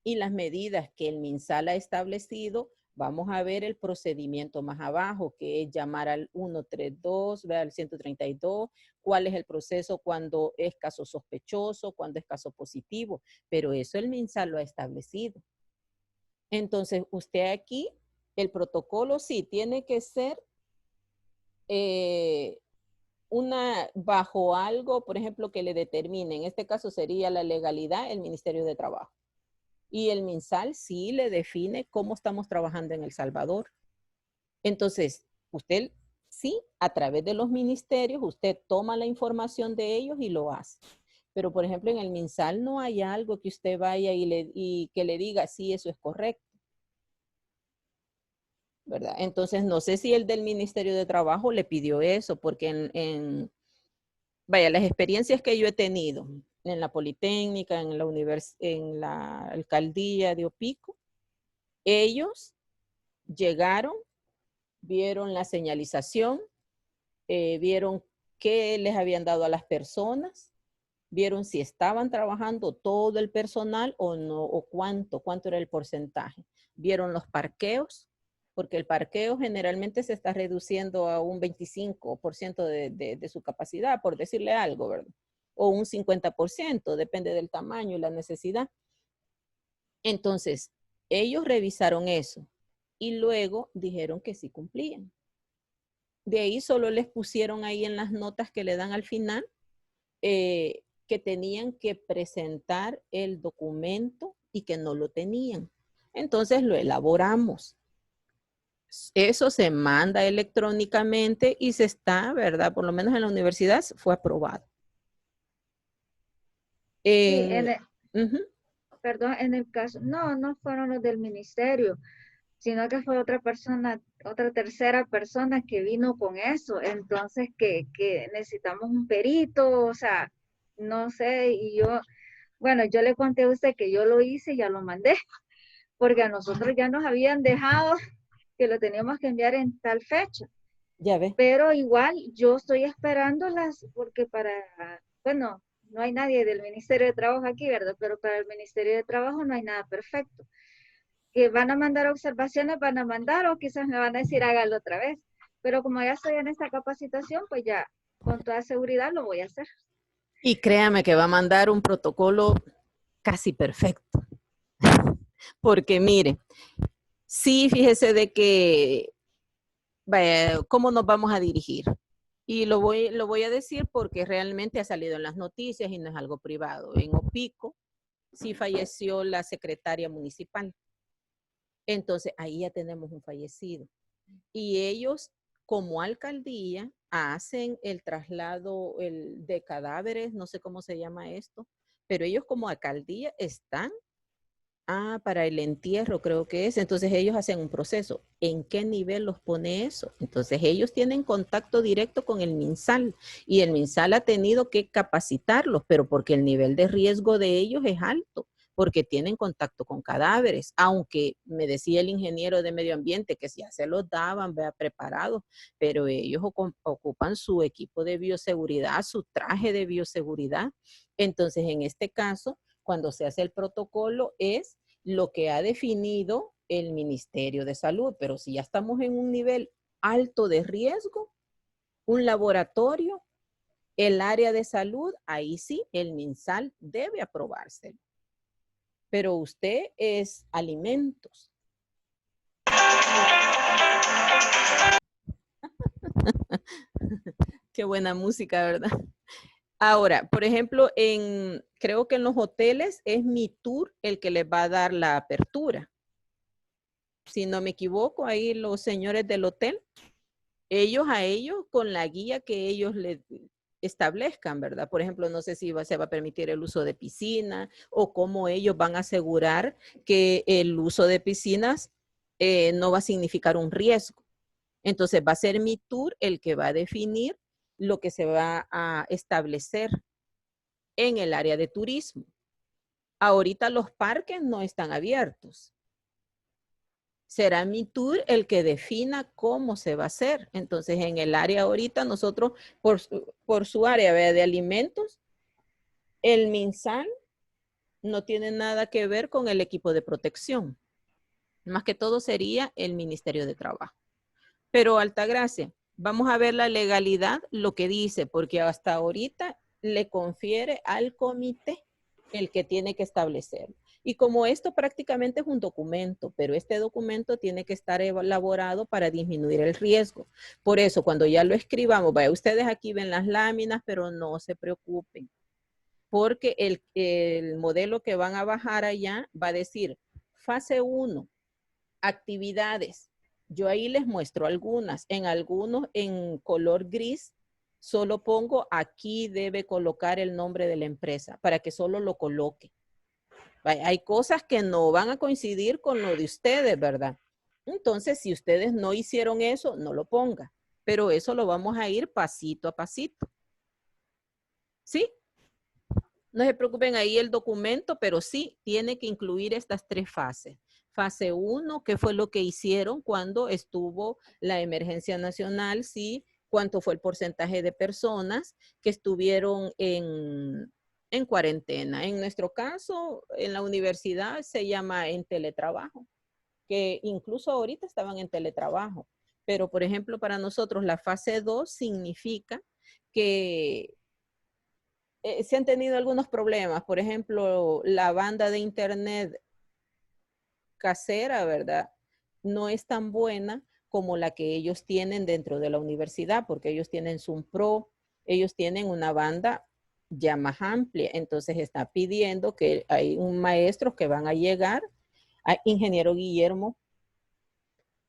Y las medidas que el MinSal ha establecido, vamos a ver el procedimiento más abajo, que es llamar al 132, al 132, cuál es el proceso cuando es caso sospechoso, cuando es caso positivo, pero eso el MinSal lo ha establecido. Entonces, usted aquí, el protocolo sí tiene que ser bajo algo, por ejemplo, que le determine, en este caso sería la legalidad, el Ministerio de Trabajo. Y el MinSal sí le define cómo estamos trabajando en El Salvador. Entonces, usted sí, a través de los ministerios, usted toma la información de ellos y lo hace. Pero, por ejemplo, en el MinSal no hay algo que usted vaya y que le diga, sí, eso es correcto. ¿Verdad? Entonces, no sé si el del Ministerio de Trabajo le pidió eso, porque vaya, las experiencias que yo he tenido en la Politécnica, en la Alcaldía de Opico, ellos llegaron, vieron la señalización, vieron qué les habían dado a las personas, vieron si estaban trabajando todo el personal o no, o cuánto era el porcentaje. Vieron los parqueos, porque el parqueo generalmente se está reduciendo a un 25% de su capacidad, por decirle algo, ¿verdad? O un 50%, depende del tamaño y la necesidad. Entonces, ellos revisaron eso y luego dijeron que sí cumplían. De ahí solo les pusieron ahí en las notas que le dan al final que tenían que presentar el documento y que no lo tenían. Entonces lo elaboramos. Eso se manda electrónicamente y se está, ¿verdad? Por lo menos en la universidad fue aprobado. Sí, perdón, en el caso, no fueron los del ministerio, sino que fue otra persona, otra tercera persona que vino con eso. Entonces, que necesitamos un perito, o sea, no sé, y yo le conté a usted que yo lo hice y ya lo mandé, porque a nosotros ya nos habían dejado que lo teníamos que enviar en tal fecha. Ya ve. Pero igual yo estoy esperándolas porque bueno, no hay nadie del Ministerio de Trabajo aquí, ¿verdad? Pero para el Ministerio de Trabajo no hay nada perfecto. Que van a mandar observaciones, van a mandar, o quizás me van a decir hágalo otra vez. Pero como ya estoy en esta capacitación, pues ya con toda seguridad lo voy a hacer. Y créame que va a mandar un protocolo casi perfecto. Porque mire, sí, fíjese de que, vaya, ¿cómo nos vamos a dirigir? Y lo voy a decir porque realmente ha salido en las noticias y no es algo privado. En Opico sí falleció la secretaria municipal. Entonces, ahí ya tenemos un fallecido. Y ellos, como alcaldía, hacen el traslado de cadáveres, no sé cómo se llama esto, pero ellos como alcaldía están para el entierro creo que es. Entonces ellos hacen un proceso. ¿En qué nivel los pone eso? Entonces ellos tienen contacto directo con el MinSal y el MinSal ha tenido que capacitarlos, pero porque el nivel de riesgo de ellos es alto, porque tienen contacto con cadáveres, aunque me decía el ingeniero de medio ambiente que ya se los daban, vea, preparados, pero ellos ocupan su equipo de bioseguridad, su traje de bioseguridad. Entonces en este caso, cuando se hace el protocolo es lo que ha definido el Ministerio de Salud, pero si ya estamos en un nivel alto de riesgo, un laboratorio, el área de salud, ahí sí el MinSal debe aprobárselo. Pero usted es alimentos. Qué buena música, ¿verdad? Ahora, por ejemplo, creo que en los hoteles es MITUR el que les va a dar la apertura. Si no me equivoco, ahí los señores del hotel ellos a ellos con la guía que ellos le establezcan, ¿verdad? Por ejemplo, no sé si se va a permitir el uso de piscina o cómo ellos van a asegurar que el uso de piscinas no va a significar un riesgo. Entonces va a ser mi tour el que va a definir lo que se va a establecer en el área de turismo. Ahorita los parques no están abiertos. Será mi tour el que defina cómo se va a hacer. Entonces, en el área ahorita, nosotros, por su área de alimentos, el MinSal no tiene nada que ver con el equipo de protección. Más que todo sería el Ministerio de Trabajo. Pero, Altagracia, vamos a ver la legalidad, lo que dice, porque hasta ahorita le confiere al comité el que tiene que establecerlo. Y como esto prácticamente es un documento, pero este documento tiene que estar elaborado para disminuir el riesgo. Por eso, cuando ya lo escribamos, vaya, ustedes aquí ven las láminas, pero no se preocupen, porque el modelo que van a bajar allá va a decir fase 1, actividades. Yo ahí les muestro algunas. En algunos, en color gris, solo pongo aquí debe colocar el nombre de la empresa para que solo lo coloque. Hay cosas que no van a coincidir con lo de ustedes, ¿verdad? Entonces, si ustedes no hicieron eso, no lo ponga. Pero eso lo vamos a ir pasito a pasito. ¿Sí? No se preocupen ahí el documento, pero sí tiene que incluir estas 3 fases. Fase 1, ¿qué fue lo que hicieron cuando estuvo la emergencia nacional? Sí, cuánto fue el porcentaje de personas que estuvieron en cuarentena. En nuestro caso, en la universidad se llama en teletrabajo, que incluso ahorita estaban en teletrabajo. Pero, por ejemplo, para nosotros la fase 2 significa que se han tenido algunos problemas. Por ejemplo, la banda de internet casera, ¿verdad? No es tan buena como la que ellos tienen dentro de la universidad, porque ellos tienen Zoom Pro, ellos tienen una banda ya más amplia. Entonces está pidiendo que hay un maestro que van a llegar, a ingeniero Guillermo.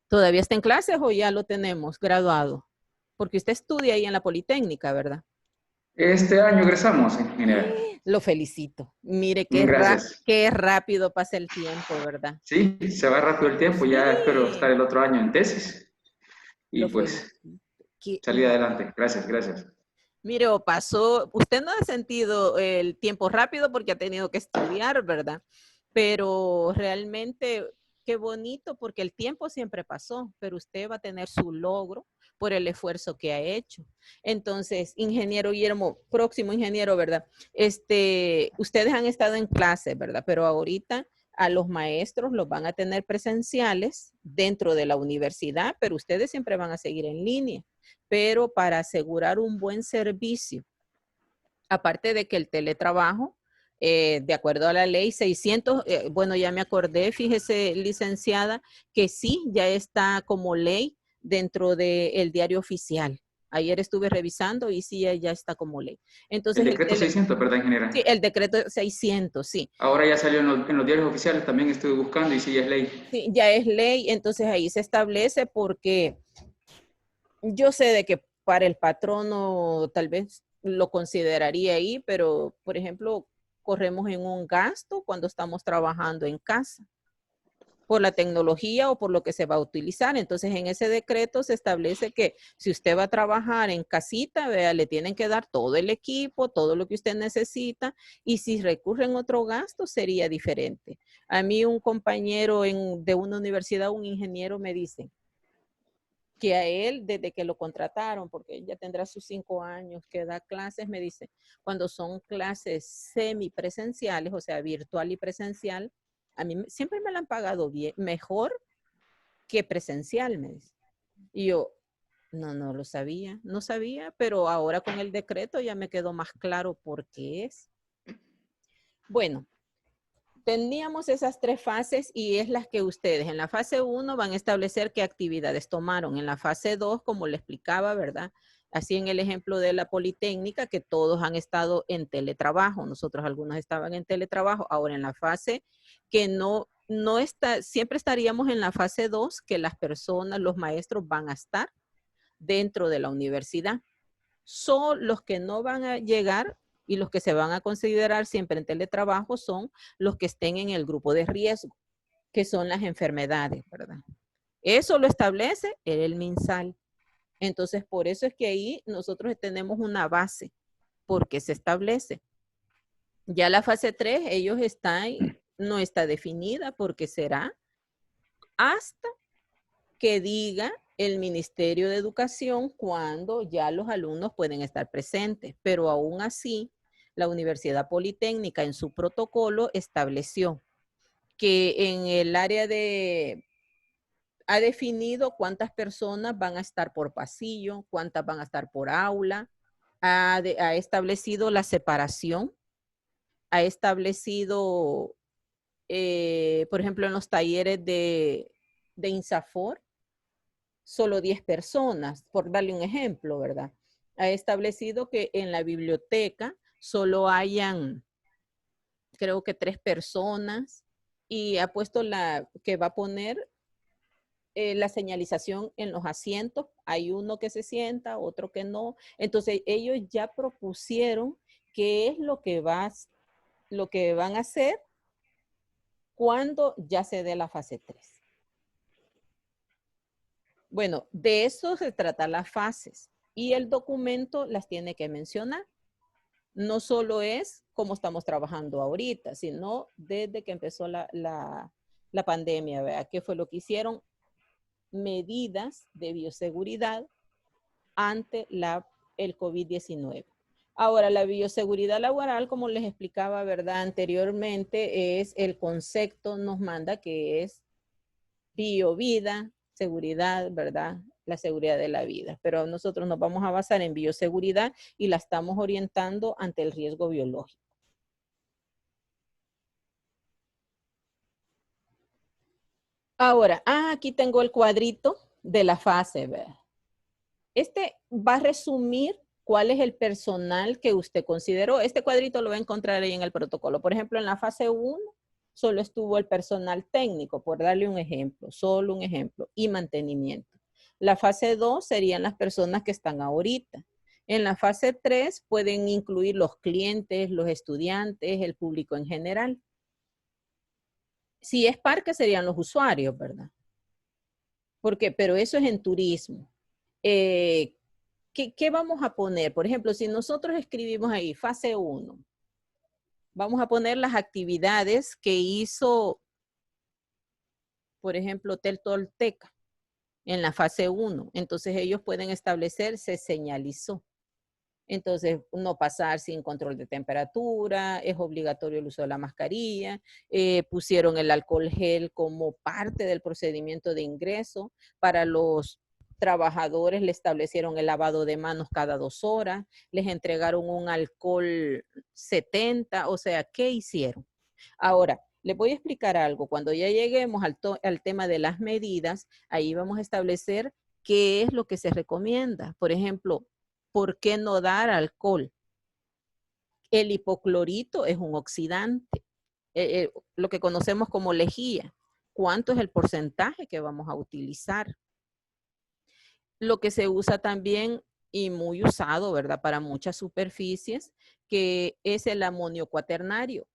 ¿Todavía está en clases o ya lo tenemos graduado? Porque usted estudia ahí en la Politécnica, ¿verdad? Este año egresamos, en general. Lo felicito. Mire Gracias. qué rápido pasa el tiempo, ¿verdad? Sí, se va rápido el tiempo. Ya espero estar el otro año en tesis. Y Lo pues felicito. salir adelante. Gracias, gracias. Mire, o pasó, usted no ha sentido el tiempo rápido porque ha tenido que estudiar, ¿verdad? Pero realmente qué bonito porque el tiempo siempre pasó, pero usted va a tener su logro por el esfuerzo que ha hecho. Entonces, ingeniero Guillermo, próximo ingeniero, ¿verdad? Ustedes han estado en clase, ¿verdad? Pero ahorita a los maestros los van a tener presenciales dentro de la universidad, pero ustedes siempre van a seguir en línea. Pero para asegurar un buen servicio, aparte de que el teletrabajo, de acuerdo a la ley 600, bueno, ya me acordé, fíjese, licenciada, que sí, ya está como ley dentro del diario oficial. Ayer estuve revisando y sí, ya está como ley. Entonces, el decreto 600, ¿verdad, ingeniera? Sí, el decreto 600, sí. Ahora ya salió en los diarios oficiales, también estuve buscando y sí, ya es ley. Sí, ya es ley, entonces ahí se establece porque yo sé de que para el patrono tal vez lo consideraría ahí, pero por ejemplo, corremos en un gasto cuando estamos trabajando en casa por la tecnología o por lo que se va a utilizar. Entonces, en ese decreto se establece que si usted va a trabajar en casita, vea, le tienen que dar todo el equipo, todo lo que usted necesita, y si recurren a otro gasto, sería diferente. A mí un compañero de una universidad, un ingeniero, me dice que a él, desde que lo contrataron, porque él ya tendrá sus 5 años que da clases, me dice, cuando son clases semipresenciales, o sea, virtual y presencial, a mí siempre me la han pagado bien, mejor que presencial, me dice. Y yo, no lo sabía, no sabía, pero ahora con el decreto ya me quedó más claro por qué es. Bueno, teníamos esas 3 fases y es las que ustedes en la fase 1 van a establecer qué actividades tomaron. En la fase 2, como le explicaba, ¿verdad? Así en el ejemplo de la Politécnica, que todos han estado en teletrabajo. Nosotros algunos estaban en teletrabajo. Ahora en la fase que no está, siempre estaríamos en la fase 2, que las personas, los maestros van a estar dentro de la universidad. Son los que no van a llegar y los que se van a considerar siempre en teletrabajo son los que estén en el grupo de riesgo, que son las enfermedades, ¿verdad? Eso lo establece el MinSal. Entonces, por eso es que ahí nosotros tenemos una base, porque se establece. Ya la fase 3, ellos están, no está definida porque será hasta que diga el Ministerio de Educación cuando ya los alumnos pueden estar presentes. Pero aún así, la Universidad Politécnica en su protocolo estableció que en el área de... ha definido cuántas personas van a estar por pasillo, cuántas van a estar por aula, ha establecido la separación, ha establecido, por ejemplo, en los talleres de INSAFOR, solo 10 personas, por darle un ejemplo, ¿verdad? Ha establecido que en la biblioteca solo hayan, creo que 3 personas, y ha puesto que va a poner la señalización en los asientos. Hay uno que se sienta, otro que no. Entonces, ellos ya propusieron qué es lo que van a hacer cuando ya se dé la fase 3. Bueno, de eso se trata las fases y el documento las tiene que mencionar. No solo es como estamos trabajando ahorita, sino desde que empezó la pandemia, ¿verdad? ¿Qué fue lo que hicieron? Medidas de bioseguridad ante el COVID-19. Ahora, la bioseguridad laboral, como les explicaba, ¿verdad? Anteriormente, es el concepto, nos manda que es biovida, seguridad, ¿verdad? La seguridad de la vida. Pero nosotros nos vamos a basar en bioseguridad y la estamos orientando ante el riesgo biológico. Ahora, aquí tengo el cuadrito de la fase, ¿verdad? Este va a resumir cuál es el personal que usted consideró. Este cuadrito lo va a encontrar ahí en el protocolo. Por ejemplo, en la fase 1, solo estuvo el personal técnico, por darle un ejemplo, solo un ejemplo, y mantenimiento. La fase 2 serían las personas que están ahorita. En la fase 3 pueden incluir los clientes, los estudiantes, el público en general. Si es parque serían los usuarios, ¿verdad? Pero eso es en turismo. ¿Qué vamos a poner? Por ejemplo, si nosotros escribimos ahí fase 1, vamos a poner las actividades que hizo, por ejemplo, Hotel Tolteca en la fase 1. Entonces ellos pueden establecer, se señalizó. Entonces, no pasar sin control de temperatura, es obligatorio el uso de la mascarilla, pusieron el alcohol gel como parte del procedimiento de ingreso. Para los trabajadores le establecieron el lavado de manos cada 2 horas, les entregaron un alcohol 70, o sea, ¿qué hicieron? Ahora, les voy a explicar algo. Cuando ya lleguemos al tema de las medidas, ahí vamos a establecer qué es lo que se recomienda. Por ejemplo, ¿por qué no dar alcohol? El hipoclorito es un oxidante, lo que conocemos como lejía. ¿Cuánto es el porcentaje que vamos a utilizar? Lo que se usa también y muy usado, ¿verdad? Para muchas superficies, que es el amonio cuaternario.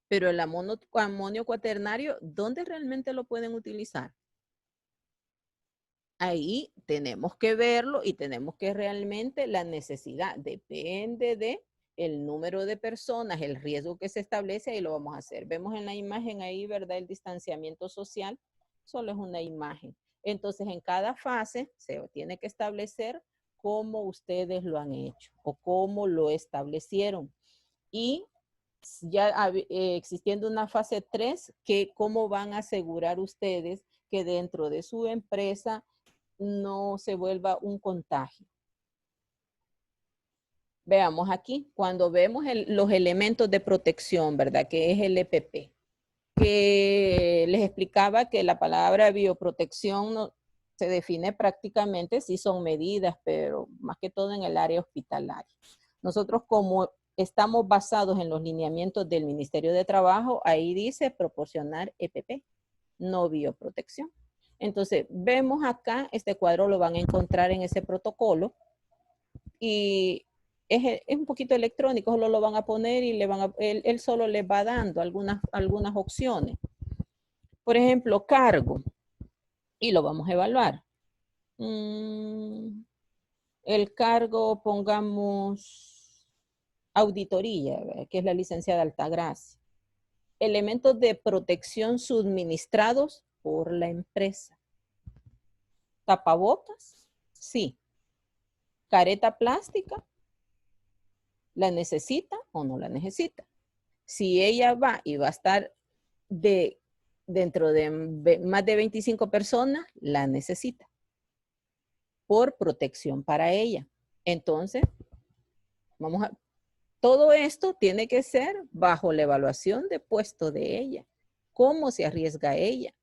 Pero el amonio cuaternario, ¿dónde realmente lo pueden utilizar? Ahí tenemos que verlo y tenemos que realmente la necesidad, depende de el número de personas, el riesgo que se establece, ahí lo vamos a hacer. Vemos en la imagen ahí, ¿verdad? El distanciamiento social, solo es una imagen. Entonces, en cada fase se tiene que establecer cómo ustedes lo han hecho o cómo lo establecieron. Y ya existiendo una fase 3, ¿cómo van a asegurar ustedes que dentro de su empresa no se vuelva un contagio? Veamos aquí, cuando vemos los elementos de protección, ¿verdad? Que es el EPP. Que les explicaba que la palabra bioprotección no, se define prácticamente, sí son medidas, pero más que todo en el área hospitalaria. Nosotros como estamos basados en los lineamientos del Ministerio de Trabajo, ahí dice proporcionar EPP, no bioprotección. Entonces, vemos acá, este cuadro lo van a encontrar en ese protocolo y es un poquito electrónico, solo lo van a poner y él solo les va dando algunas opciones. Por ejemplo, cargo, y lo vamos a evaluar. El cargo, pongamos auditoría, ¿verdad? Que es la licenciada Altagracia. Elementos de protección suministrados por la empresa. Tapabocas, sí. Careta plástica, ¿la necesita o no la necesita? Si ella va y va a estar dentro de más de 25 personas, la necesita por protección para ella. Entonces, todo esto tiene que ser bajo la evaluación de puesto de ella. ¿Cómo se arriesga ella?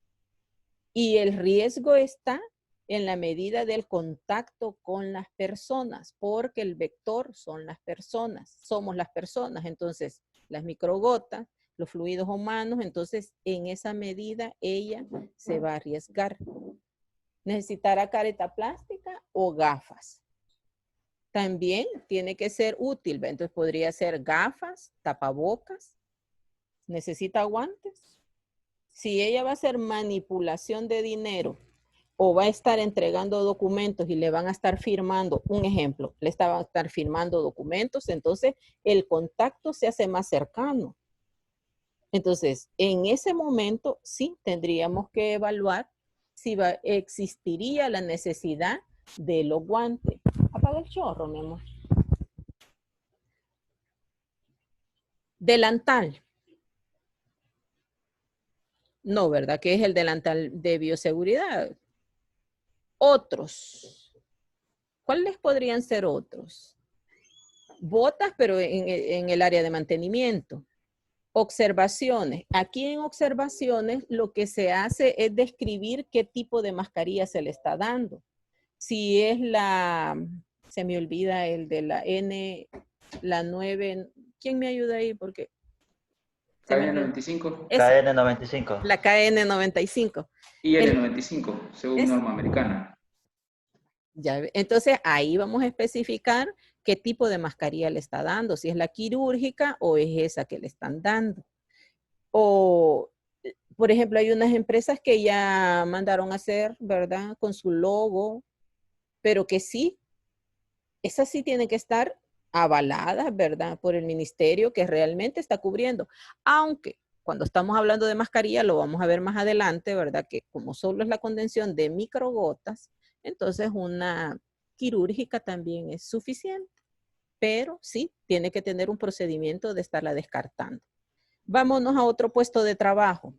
Y el riesgo está en la medida del contacto con las personas, porque el vector son las personas, somos las personas. Entonces, las microgotas, los fluidos humanos, entonces en esa medida ella se va a arriesgar. ¿Necesitará careta plástica o gafas? También tiene que ser útil, entonces podría ser gafas, tapabocas, necesita guantes. Si ella va a hacer manipulación de dinero o va a estar entregando documentos y le van a estar firmando, un ejemplo, le van a estar firmando documentos, entonces el contacto se hace más cercano. Entonces, en ese momento sí tendríamos que evaluar si existiría la necesidad de los guantes. Apaga el chorro, mi amor. Delantal. No, ¿verdad? Que es el delantal de bioseguridad. Otros. ¿Cuáles podrían ser otros? Botas, pero en el área de mantenimiento. Observaciones. Aquí en observaciones lo que se hace es describir qué tipo de mascarilla se le está dando. Si es se me olvida el de la N, la 9, ¿quién me ayuda ahí? Porque KN95. KN95. La KN95. Y L95, según norma americana. Ya, entonces ahí vamos a especificar qué tipo de mascarilla le está dando, si es la quirúrgica o es esa que le están dando. O, por ejemplo, hay unas empresas que ya mandaron a hacer, ¿verdad? Con su logo, pero que sí, esas sí tienen que estar avaladas, ¿verdad? Por el ministerio que realmente está cubriendo. Aunque cuando estamos hablando de mascarilla, lo vamos a ver más adelante, ¿verdad? Que como solo es la condensación de microgotas, entonces una quirúrgica también es suficiente. Pero sí, tiene que tener un procedimiento de estarla descartando. Vámonos a otro puesto de trabajo.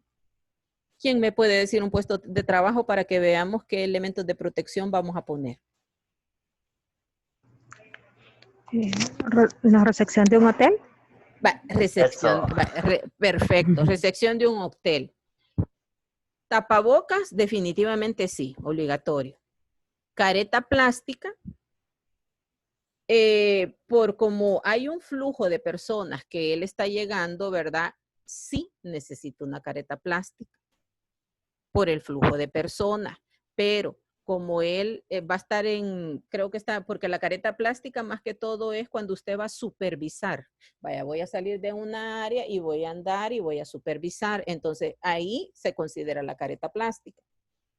¿Quién me puede decir un puesto de trabajo para que veamos qué elementos de protección vamos a poner? La recepción de un hotel. Recepción, perfecto, recepción de un hotel. Tapabocas, definitivamente sí, obligatorio. Careta plástica, por como hay un flujo de personas que él está llegando, ¿verdad? Sí necesita una careta plástica por el flujo de personas, pero como él va a estar creo que está, porque la careta plástica más que todo es cuando usted va a supervisar. Vaya, voy a salir de una área y voy a andar y voy a supervisar. Entonces, ahí se considera la careta plástica.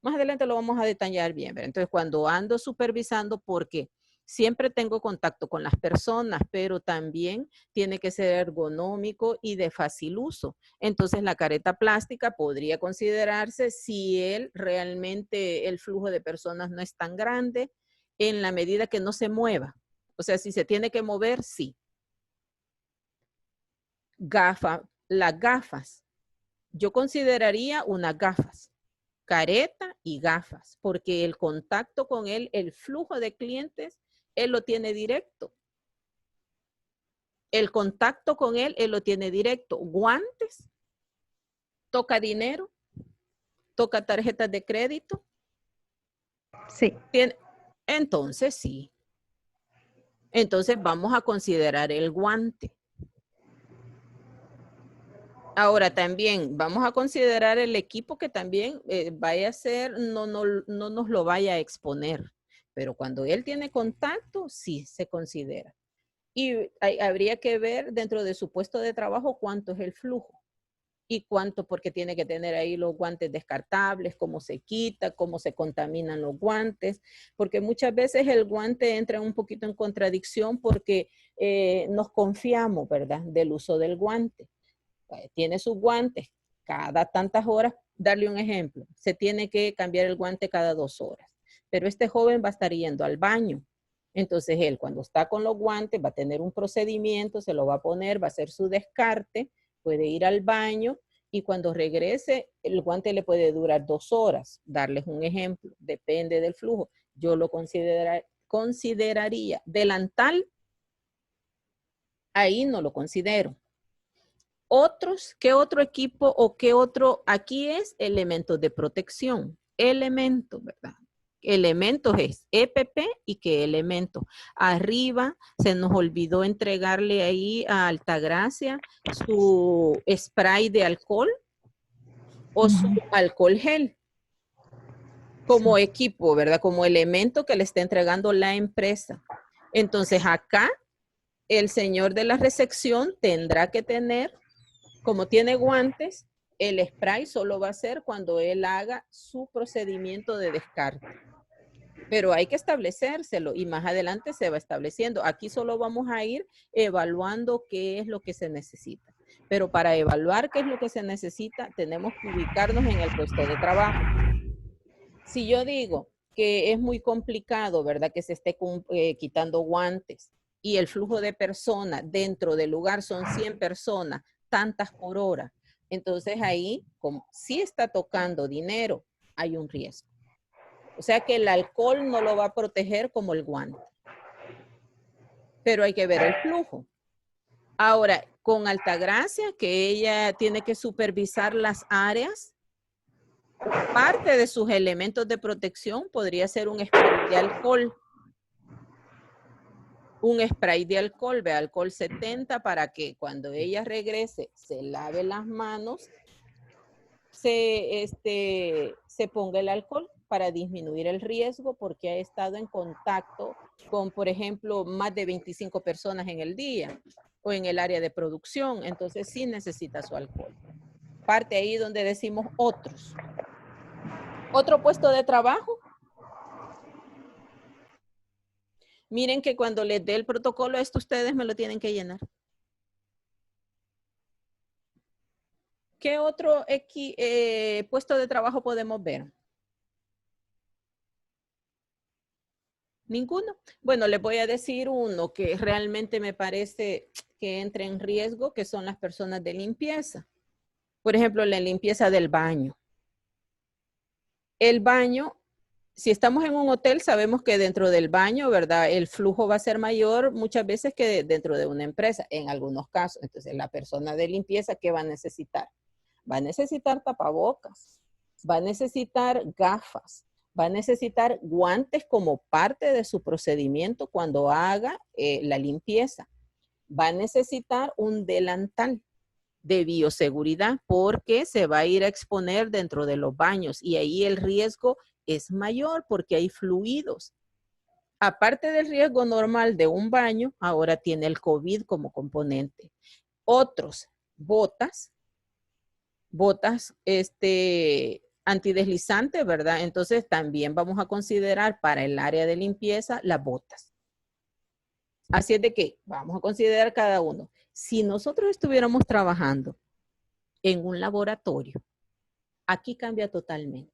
Más adelante lo vamos a detallar bien. ¿Verdad? Entonces, cuando ando supervisando, porque siempre tengo contacto con las personas, pero también tiene que ser ergonómico y de fácil uso. Entonces, la careta plástica podría considerarse si realmente el flujo de personas no es tan grande en la medida que no se mueva. O sea, si se tiene que mover, sí. Las gafas. Yo consideraría unas gafas. Careta y gafas, porque el contacto con él, el flujo de clientes, él lo tiene directo. El contacto con él lo tiene directo. Guantes, toca dinero, toca tarjetas de crédito. Sí. Entonces, sí. Entonces, vamos a considerar el guante. Ahora también vamos a considerar el equipo que también vaya a ser, no nos lo vaya a exponer. Pero cuando él tiene contacto, sí se considera. Y habría que ver dentro de su puesto de trabajo cuánto es el flujo. Y cuánto, porque tiene que tener ahí los guantes descartables, cómo se quita, cómo se contaminan los guantes, porque muchas veces el guante entra un poquito en contradicción porque nos confiamos, ¿verdad?, del uso del guante. Tiene sus guantes cada tantas horas, darle un ejemplo, se tiene que cambiar el guante cada 2 horas, pero este joven va a estar yendo al baño. Entonces él cuando está con los guantes va a tener un procedimiento, se lo va a poner, va a hacer su descarte, puede ir al baño y cuando regrese el guante le puede durar 2 horas. Darles un ejemplo, depende del flujo. Yo lo consideraría delantal, ahí no lo considero. Otros, ¿qué otro equipo o qué otro? Aquí es elementos de protección. Elementos, ¿verdad? Elementos es EPP y qué elemento. Arriba se nos olvidó entregarle ahí a Altagracia su spray de alcohol o su alcohol gel como equipo, ¿verdad? Como elemento que le está entregando la empresa. Entonces acá el señor de la recepción tendrá que tener, como tiene guantes, el spray solo va a ser cuando él haga su procedimiento de descarte. Pero hay que establecérselo y más adelante se va estableciendo. Aquí solo vamos a ir evaluando qué es lo que se necesita. Pero para evaluar qué es lo que se necesita, tenemos que ubicarnos en el puesto de trabajo. Si yo digo que es muy complicado, ¿verdad?, que se esté quitando guantes y el flujo de personas dentro del lugar son 100 personas, tantas por hora. Entonces ahí, como sí está tocando dinero, hay un riesgo. O sea que el alcohol no lo va a proteger como el guante. Pero hay que ver el flujo. Ahora, con Altagracia, que ella tiene que supervisar las áreas, parte de sus elementos de protección podría ser un spray de alcohol. Un spray de alcohol, de alcohol 70, para que cuando ella regrese se lave las manos, se ponga el alcohol para disminuir el riesgo porque ha estado en contacto con, por ejemplo, más de 25 personas en el día o en el área de producción. Entonces sí necesita su alcohol. Parte ahí donde decimos otros. Otro puesto de trabajo. Miren que cuando les dé el protocolo, esto ustedes me lo tienen que llenar. ¿Qué otro puesto de trabajo podemos ver? Ninguno. Bueno, les voy a decir uno que realmente me parece que entra en riesgo, que son las personas de limpieza. Por ejemplo, la limpieza del baño. El baño, si estamos en un hotel, sabemos que dentro del baño, ¿verdad?, el flujo va a ser mayor muchas veces que dentro de una empresa, en algunos casos. Entonces, la persona de limpieza, ¿qué va a necesitar? Va a necesitar tapabocas, va a necesitar gafas, va a necesitar guantes como parte de su procedimiento cuando haga la limpieza. Va a necesitar un delantal de bioseguridad porque se va a ir a exponer dentro de los baños y ahí el riesgo es mayor porque hay fluidos. Aparte del riesgo normal de un baño, ahora tiene el COVID como componente. Otros, botas antideslizantes, ¿verdad? Entonces también vamos a considerar para el área de limpieza las botas. Así es de que vamos a considerar cada uno. Si nosotros estuviéramos trabajando en un laboratorio, aquí cambia totalmente.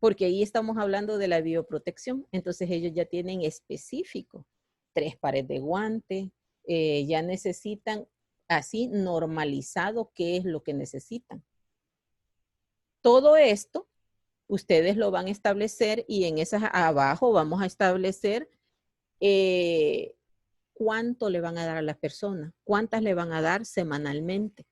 Porque ahí estamos hablando de la bioprotección. Entonces ellos ya tienen específico 3 pares de guante, ya necesitan así normalizado qué es lo que necesitan. Todo esto ustedes lo van a establecer y en esas abajo vamos a establecer cuánto le van a dar a las personas, cuántas le van a dar semanalmente.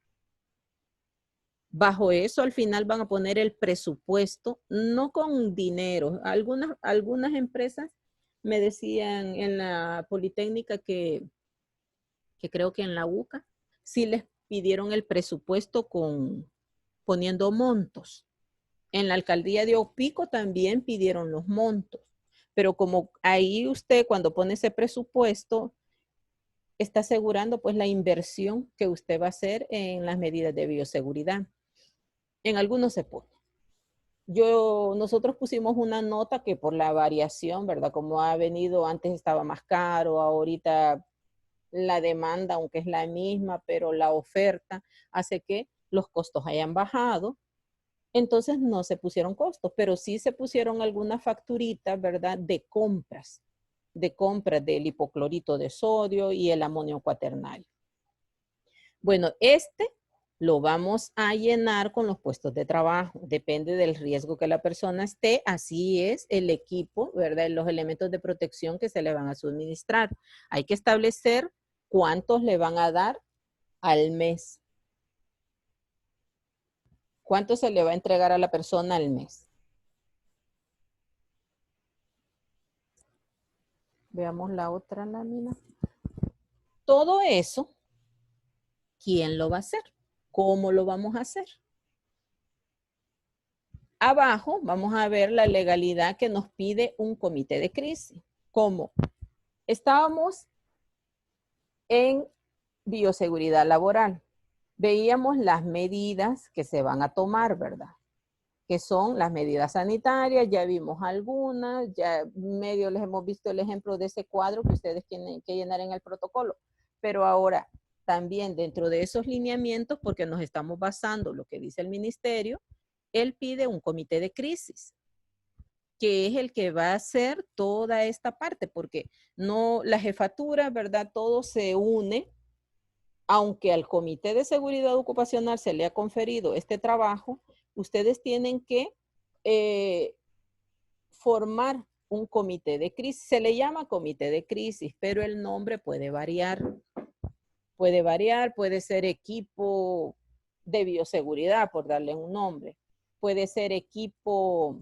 Bajo eso al final van a poner el presupuesto, no con dinero. Algunas empresas me decían en la Politécnica que creo que en la UCA, sí les pidieron el presupuesto poniendo montos. En la alcaldía de Opico también pidieron los montos, pero como ahí usted cuando pone ese presupuesto está asegurando pues la inversión que usted va a hacer en las medidas de bioseguridad. En algunos se pone. Nosotros pusimos una nota que por la variación, ¿verdad? Como ha venido, antes estaba más caro, ahorita la demanda, aunque es la misma, pero la oferta hace que los costos hayan bajado. Entonces no se pusieron costos, pero sí se pusieron algunas facturitas, ¿verdad? De compras del hipoclorito de sodio y el amonio cuaternario. Bueno, lo vamos a llenar con los puestos de trabajo. Depende del riesgo que la persona esté. Así es el equipo, ¿verdad? Los elementos de protección que se le van a suministrar. Hay que establecer cuántos le van a dar al mes. ¿Cuánto se le va a entregar a la persona al mes? Veamos la otra lámina. Todo eso, ¿quién lo va a hacer? ¿Cómo lo vamos a hacer? Abajo vamos a ver la legalidad que nos pide un comité de crisis. ¿Cómo? Estábamos en bioseguridad laboral. Veíamos las medidas que se van a tomar, ¿verdad? Que son las medidas sanitarias, ya vimos algunas, ya medio les hemos visto el ejemplo de ese cuadro que ustedes tienen que llenar en el protocolo. Pero ahora, también dentro de esos lineamientos, porque nos estamos basando en lo que dice el ministerio, él pide un comité de crisis, que es el que va a hacer toda esta parte, porque no, la jefatura, ¿verdad? Todo se une. Aunque al Comité de Seguridad Ocupacional se le ha conferido este trabajo, ustedes tienen que formar un comité de crisis. Se le llama comité de crisis, pero el nombre puede variar. Puede variar, puede ser equipo de bioseguridad, por darle un nombre. Puede ser equipo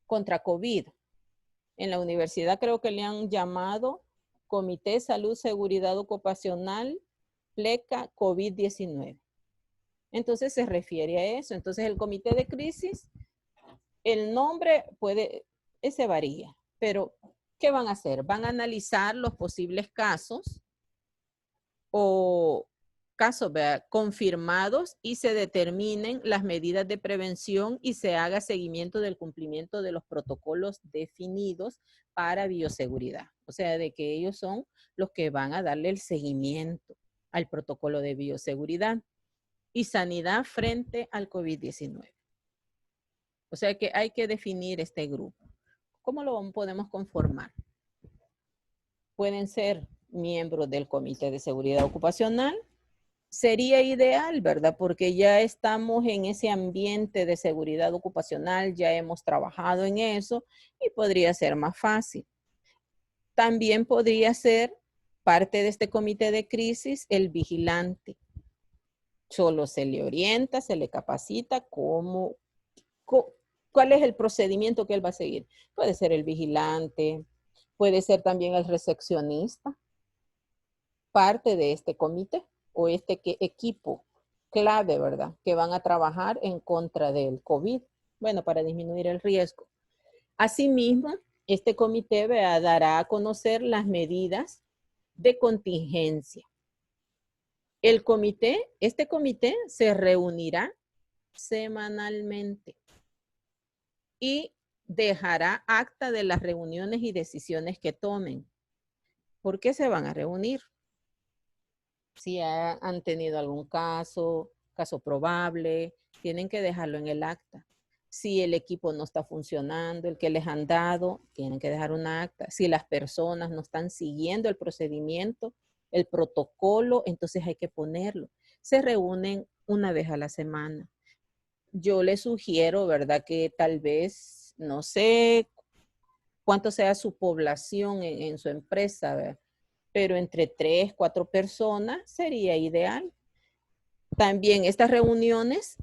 contra COVID. En la universidad creo que le han llamado Comité Salud Seguridad Ocupacional, PLECA COVID-19. Entonces se refiere a eso. Entonces el comité de crisis, el nombre ese varía, pero ¿qué van a hacer? Van a analizar los posibles casos o casos confirmados y se determinen las medidas de prevención y se haga seguimiento del cumplimiento de los protocolos definidos para bioseguridad. O sea, de que ellos son los que van a darle el seguimiento al protocolo de bioseguridad y sanidad frente al COVID-19. O sea que hay que definir este grupo. ¿Cómo lo podemos conformar? Pueden ser miembros del Comité de Seguridad Ocupacional. Sería ideal, ¿verdad? Porque ya estamos en ese ambiente de seguridad ocupacional, ya hemos trabajado en eso y podría ser más fácil. También podría ser parte de este comité de crisis el vigilante. Solo se le orienta, se le capacita cuál es el procedimiento que él va a seguir. Puede ser el vigilante, puede ser también el recepcionista, parte de este comité o este equipo clave, ¿verdad? Que van a trabajar en contra del COVID, bueno, para disminuir el riesgo. Asimismo, este comité dará a conocer las medidas de contingencia. Este comité se reunirá semanalmente y dejará acta de las reuniones y decisiones que tomen. ¿Por qué se van a reunir? Si han tenido algún caso probable, tienen que dejarlo en el acta. Si el equipo no está funcionando, el que les han dado, tienen que dejar una acta. Si las personas no están siguiendo el procedimiento, el protocolo, entonces hay que ponerlo. Se reúnen una vez a la semana. Yo les sugiero, ¿verdad? Que tal vez, no sé cuánto sea su población en su empresa, ¿verdad? Pero entre 3, 4 personas sería ideal. También estas reuniones,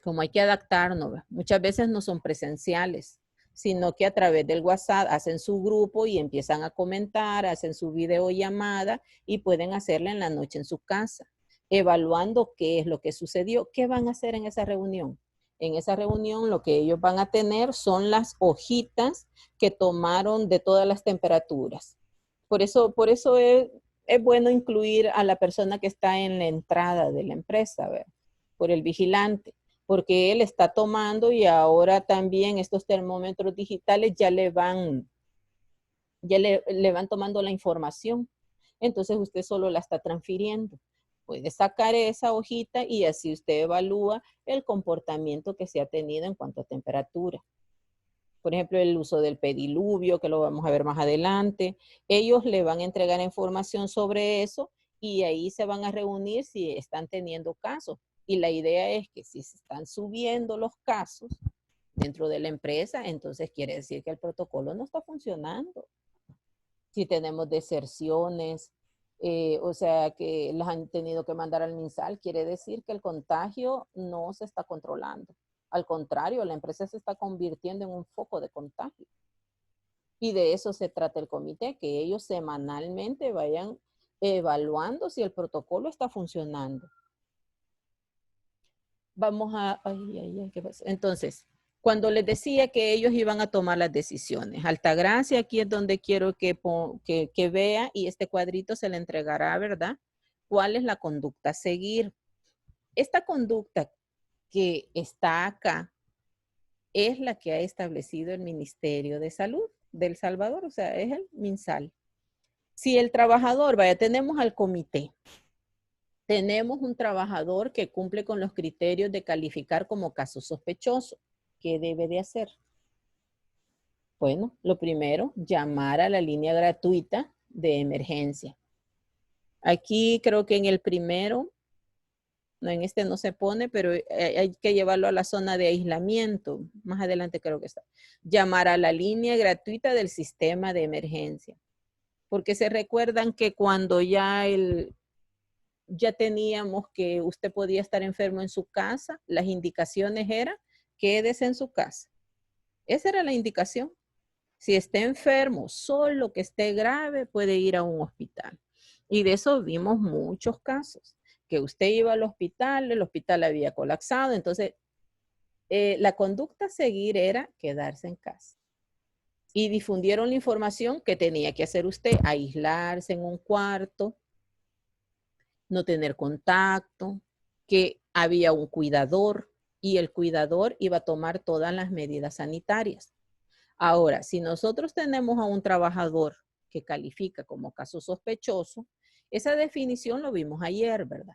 como hay que adaptarnos, ¿verdad? Muchas veces no son presenciales, sino que a través del WhatsApp hacen su grupo y empiezan a comentar, hacen su videollamada y pueden hacerla en la noche en su casa, evaluando qué es lo que sucedió, qué van a hacer en esa reunión. En esa reunión lo que ellos van a tener son las hojitas que tomaron de todas las temperaturas. Por eso es bueno incluir a la persona que está en la entrada de la empresa, ¿ver? Por el vigilante, porque él está tomando y ahora también estos termómetros digitales ya le van tomando la información. Entonces usted solo la está transfiriendo. Puede sacar esa hojita y así usted evalúa el comportamiento que se ha tenido en cuanto a temperatura. Por ejemplo, el uso del pediluvio, que lo vamos a ver más adelante. Ellos le van a entregar información sobre eso y ahí se van a reunir si están teniendo casos. Y la idea es que si se están subiendo los casos dentro de la empresa, entonces quiere decir que el protocolo no está funcionando. Si tenemos deserciones, o sea que las han tenido que mandar al MinSal, quiere decir que el contagio no se está controlando. Al contrario, la empresa se está convirtiendo en un foco de contagio. Y de eso se trata el comité, que ellos semanalmente vayan evaluando si el protocolo está funcionando. Vamos a... ¿qué pasa? Entonces, cuando les decía que ellos iban a tomar las decisiones, Altagracia, aquí es donde quiero que vea, y este cuadrito se le entregará, ¿verdad? ¿Cuál es la conducta a seguir? Esta conducta que está acá es la que ha establecido el Ministerio de Salud de El Salvador, o sea, es el MinSal. Si el trabajador, vaya, tenemos al comité, tenemos un trabajador que cumple con los criterios de calificar como caso sospechoso, ¿qué debe de hacer? Bueno, lo primero, llamar a la línea gratuita de emergencia. Aquí creo que en el primero, no, en este no se pone, pero hay que llevarlo a la zona de aislamiento. Más adelante creo que está. Llamar a la línea gratuita del sistema de emergencia. Porque se recuerdan que cuando ya teníamos que usted podía estar enfermo en su casa, las indicaciones eran quédese en su casa. Esa era la indicación. Si está enfermo, solo que esté grave, puede ir a un hospital. Y de eso vimos muchos casos. Que usted iba al hospital, el hospital había colapsado, entonces la conducta a seguir era quedarse en casa. Y difundieron la información que tenía que hacer usted, aislarse en un cuarto, no tener contacto, que había un cuidador y el cuidador iba a tomar todas las medidas sanitarias. Ahora, si nosotros tenemos a un trabajador que califica como caso sospechoso, esa definición lo vimos ayer, ¿verdad?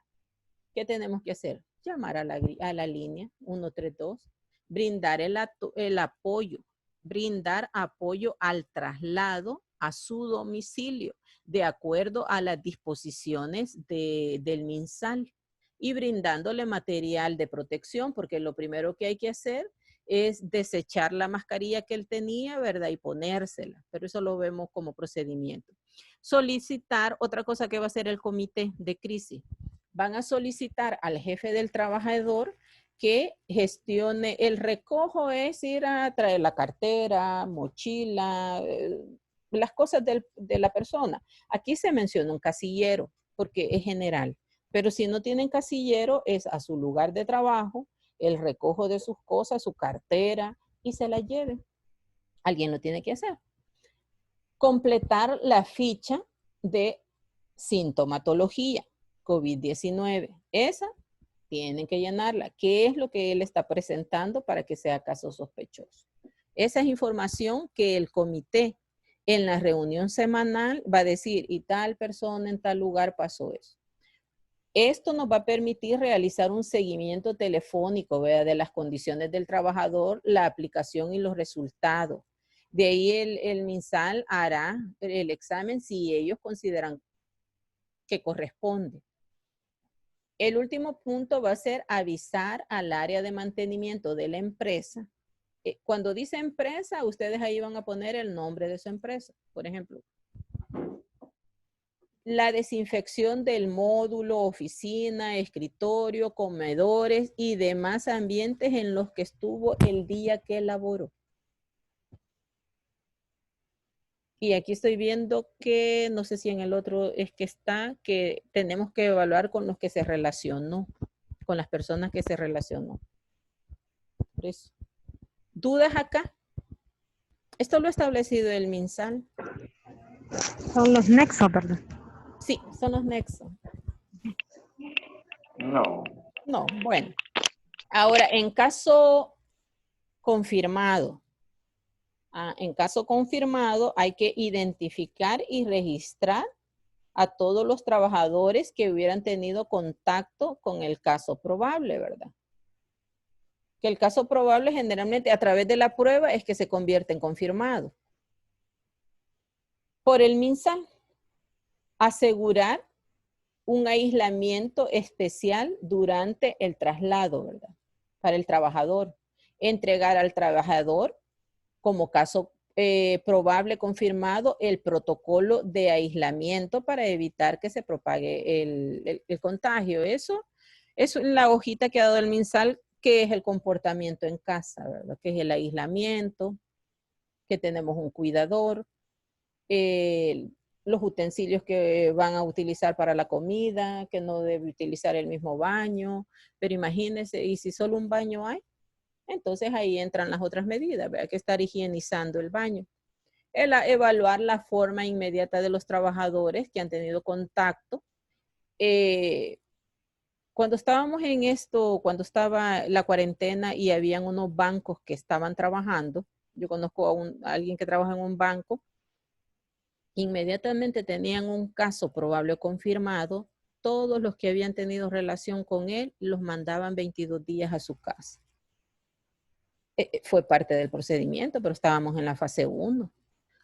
¿Qué tenemos que hacer? Llamar a la línea 132, brindar el apoyo, brindar apoyo al traslado a su domicilio, de acuerdo a las disposiciones del MinSal, y brindándole material de protección, porque lo primero que hay que hacer es desechar la mascarilla que él tenía, ¿verdad? Y ponérsela, pero eso lo vemos como procedimiento. Solicitar, otra cosa que va a hacer el comité de crisis, van a solicitar al jefe del trabajador que gestione el recojo, es ir a traer la cartera, mochila, las cosas de la persona. Aquí se menciona un casillero porque es general, pero si no tienen casillero es a su lugar de trabajo, el recojo de sus cosas, su cartera y se la lleven. Alguien lo tiene que hacer. Completar la ficha de sintomatología COVID-19. Esa tienen que llenarla. ¿Qué es lo que él está presentando para que sea caso sospechoso? Esa es información que el comité en la reunión semanal va a decir, y tal persona en tal lugar pasó eso. Esto nos va a permitir realizar un seguimiento telefónico, ¿verdad?, de las condiciones del trabajador, la aplicación y los resultados. De ahí el MinSal hará el examen si ellos consideran que corresponde. El último punto va a ser avisar al área de mantenimiento de la empresa. Cuando dice empresa, ustedes ahí van a poner el nombre de su empresa. Por ejemplo, la desinfección del módulo, oficina, escritorio, comedores y demás ambientes en los que estuvo el día que elaboró. Y aquí estoy viendo que, no sé si en el otro es que está, que tenemos que evaluar con los que se relacionó, con las personas que se relacionó. Por eso. ¿Dudas acá? Esto lo ha establecido el MinSal. Son los nexos, ¿verdad? Sí, son los nexos. No. No, bueno. Ahora, en caso confirmado, en caso confirmado hay que identificar y registrar a todos los trabajadores que hubieran tenido contacto con el caso probable, ¿verdad? Que el caso probable generalmente a través de la prueba es que se convierte en confirmado. Por el MinSal, asegurar un aislamiento especial durante el traslado, ¿verdad? Para el trabajador. Entregar al trabajador como caso probable confirmado el protocolo de aislamiento para evitar que se propague el contagio. Eso es la hojita que ha dado el MinSal, que es el comportamiento en casa, ¿verdad? Que es el aislamiento, que tenemos un cuidador, los utensilios que van a utilizar para la comida, que no debe utilizar el mismo baño, pero imagínense, y si solo un baño hay, entonces ahí entran las otras medidas, hay que estar higienizando el baño. Evaluar la forma inmediata de los trabajadores que han tenido contacto. Cuando estábamos en esto, cuando estaba la cuarentena y habían unos bancos que estaban trabajando, yo conozco a alguien que trabaja en un banco, inmediatamente tenían un caso probable o confirmado, todos los que habían tenido relación con él los mandaban 22 días a su casa. Fue parte del procedimiento, pero estábamos en la fase 1.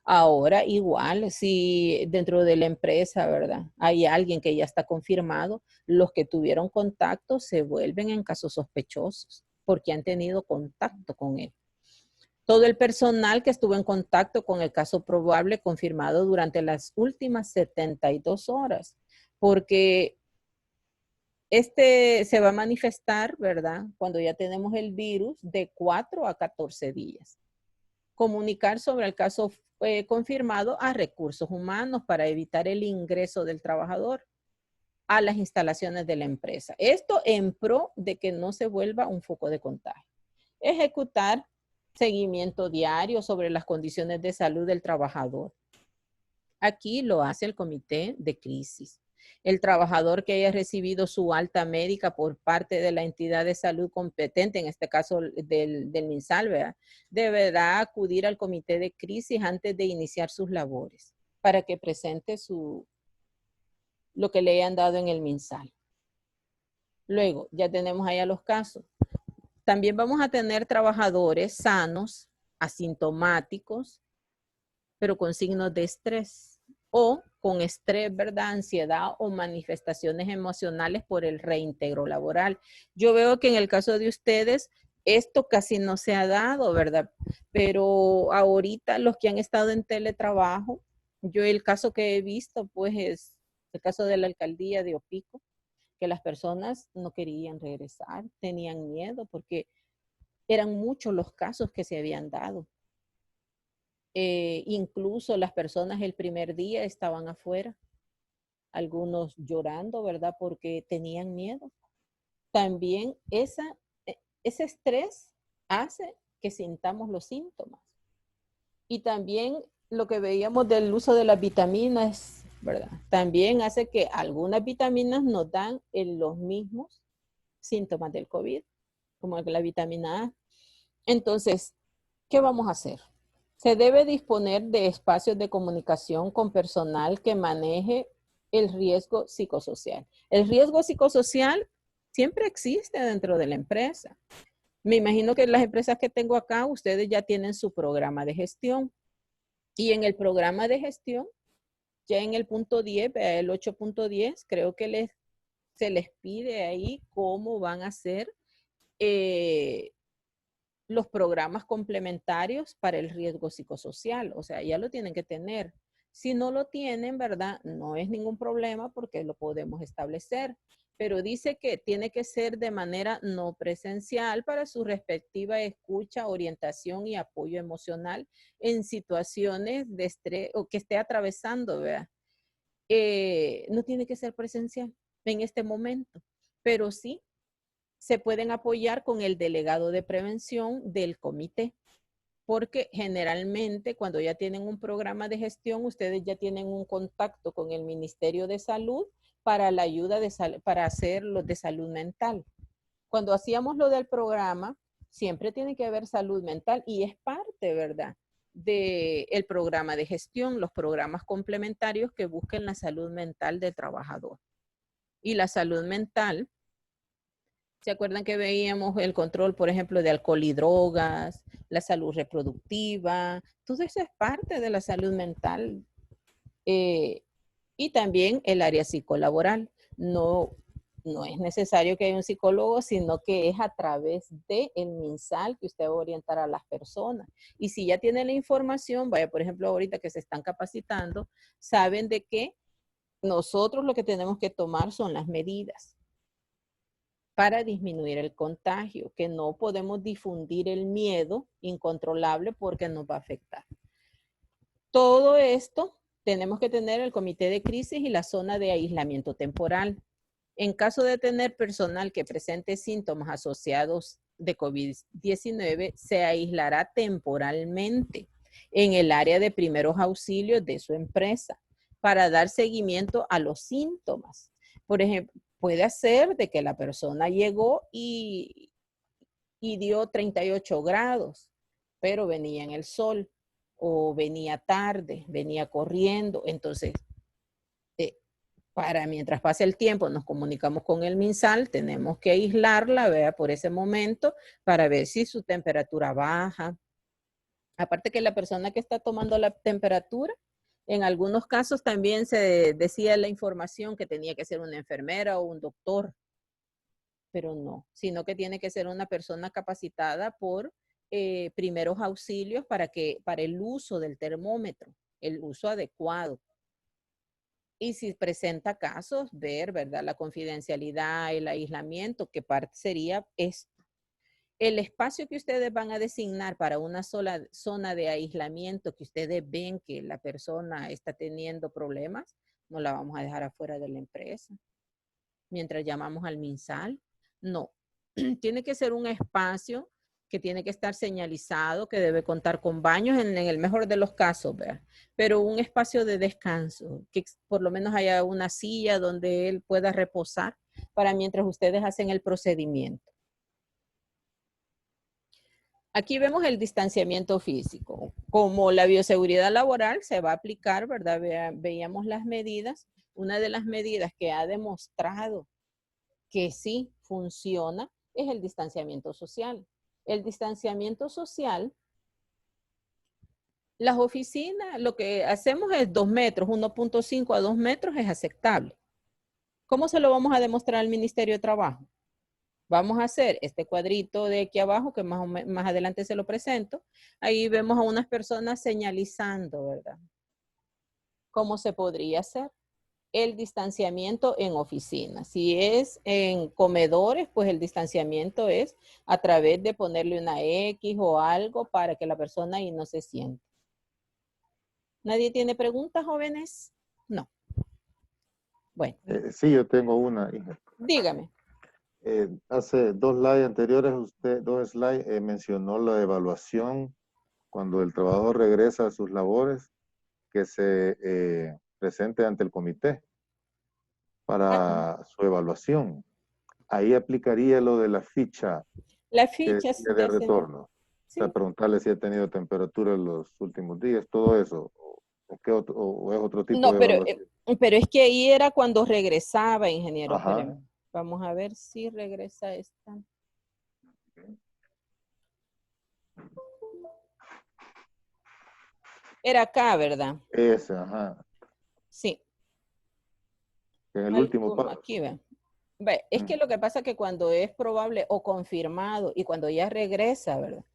Ahora igual, si dentro de la empresa, ¿verdad? Hay alguien que ya está confirmado, los que tuvieron contacto se vuelven en casos sospechosos porque han tenido contacto con él. Todo el personal que estuvo en contacto con el caso probable confirmado durante las últimas 72 horas, porque se va a manifestar, ¿verdad? Cuando ya tenemos el virus de 4 a 14 días. Comunicar sobre el caso confirmado a recursos humanos para evitar el ingreso del trabajador a las instalaciones de la empresa. Esto en pro de que no se vuelva un foco de contagio. Ejecutar seguimiento diario sobre las condiciones de salud del trabajador. Aquí lo hace el comité de crisis. El trabajador que haya recibido su alta médica por parte de la entidad de salud competente, en este caso del MinSal, ¿verdad? Deberá acudir al comité de crisis antes de iniciar sus labores para que presente lo que le hayan dado en el MinSal. Luego, ya tenemos allá los casos. También vamos a tener trabajadores sanos, asintomáticos, pero con signos de estrés o con estrés, ¿verdad? Ansiedad o manifestaciones emocionales por el reintegro laboral. Yo veo que en el caso de ustedes, esto casi no se ha dado, ¿verdad? Pero ahorita los que han estado en teletrabajo, yo el caso que he visto, pues es el caso de la alcaldía de Opico, que las personas no querían regresar, tenían miedo porque eran muchos los casos que se habían dado. Incluso las personas el primer día estaban afuera, algunos llorando, ¿verdad? Porque tenían miedo. También ese estrés hace que sintamos los síntomas. Y también lo que veíamos del uso de las vitaminas, ¿verdad? También hace que algunas vitaminas nos dan los mismos síntomas del COVID, como la vitamina A. Entonces, ¿qué vamos a hacer? Se debe disponer de espacios de comunicación con personal que maneje el riesgo psicosocial. El riesgo psicosocial siempre existe dentro de la empresa. Me imagino que las empresas que tengo acá, ustedes ya tienen su programa de gestión. Y en el programa de gestión, ya en el punto 10, el 8.10, creo que se les pide ahí cómo van a hacer los programas complementarios para el riesgo psicosocial. O sea, ya lo tienen que tener. Si no lo tienen, ¿verdad? No es ningún problema porque lo podemos establecer. pero dice que tiene que ser de manera no presencial para su respectiva escucha, orientación y apoyo emocional en situaciones de estrés o que esté atravesando, ¿verdad? No tiene que ser presencial en este momento, pero sí se pueden apoyar con el delegado de prevención del comité, porque generalmente cuando ya tienen un programa de gestión, ustedes ya tienen un contacto con el Ministerio de Salud para la ayuda para hacer lo de salud mental. Cuando hacíamos lo del programa, siempre tiene que haber salud mental y es parte, ¿verdad?, del programa de gestión, los programas complementarios que busquen la salud mental del trabajador. Y la salud mental, ¿se acuerdan que veíamos el control, por ejemplo, de alcohol y drogas, la salud reproductiva? Todo eso es parte de la salud mental. Y también el área psicolaboral. No es necesario que haya un psicólogo, sino que es a través del MinSal que usted va a orientar a las personas. Y si ya tiene la información, vaya, por ejemplo, ahorita que se están capacitando, saben de que nosotros lo que tenemos que tomar son las medidas para disminuir el contagio, que no podemos difundir el miedo incontrolable porque nos va a afectar. Todo esto tenemos que tener el comité de crisis y la zona de aislamiento temporal. En caso de tener personal que presente síntomas asociados de COVID-19, se aislará temporalmente en el área de primeros auxilios de su empresa para dar seguimiento a los síntomas. Por ejemplo, puede ser de que la persona llegó y dio 38 grados, pero venía en el sol o venía tarde, venía corriendo. Entonces, para mientras pase el tiempo, nos comunicamos con el MinSal, tenemos que aislarla, ¿verdad?, por ese momento para ver si su temperatura baja. Aparte que la persona que está tomando la temperatura, en algunos casos también se decía la información que tenía que ser una enfermera o un doctor, pero no, sino que tiene que ser una persona capacitada por primeros auxilios para el uso del termómetro, el uso adecuado. Y si presenta casos, ver, ¿verdad?, la confidencialidad, el aislamiento, que parte sería esto. El espacio que ustedes van a designar para una sola zona de aislamiento que ustedes ven que la persona está teniendo problemas, no la vamos a dejar afuera de la empresa. Mientras llamamos al MinSal, no. Tiene que ser un espacio que tiene que estar señalizado, que debe contar con baños en el mejor de los casos, ¿verdad? Pero un espacio de descanso, que por lo menos haya una silla donde él pueda reposar para mientras ustedes hacen el procedimiento. Aquí vemos el distanciamiento físico. Como la bioseguridad laboral se va a aplicar, ¿verdad? Veíamos las medidas. Una de las medidas que ha demostrado que sí funciona es el distanciamiento social. El distanciamiento social, las oficinas, lo que hacemos es 2 metros, 1.5 a 2 metros es aceptable. ¿Cómo se lo vamos a demostrar al Ministerio de Trabajo? Vamos a hacer este cuadrito de aquí abajo, que más adelante se lo presento. Ahí vemos a unas personas señalizando, ¿verdad?, ¿cómo se podría hacer el distanciamiento en oficinas? Si es en comedores, pues el distanciamiento es a través de ponerle una X o algo para que la persona ahí no se siente. ¿Nadie tiene preguntas, jóvenes? No. Bueno. Sí, yo tengo una, hija. Dígame. Hace 2 slides anteriores, usted mencionó la evaluación cuando el trabajador regresa a sus labores, que se presente ante el comité para su evaluación. Ahí aplicaría lo de la ficha, la ficha de retorno. Sí. O sea, preguntarle si ha tenido temperatura en los últimos días, todo eso. ¿O es otro tipo de evaluación? Pero es que ahí era cuando regresaba, ingeniero. Ajá. Vamos a ver si regresa esta. Era acá, ¿verdad? Ese, ajá. Sí. En el último paso. Aquí ven. Es que lo que pasa es que cuando es probable o confirmado y cuando ya regresa, ¿verdad?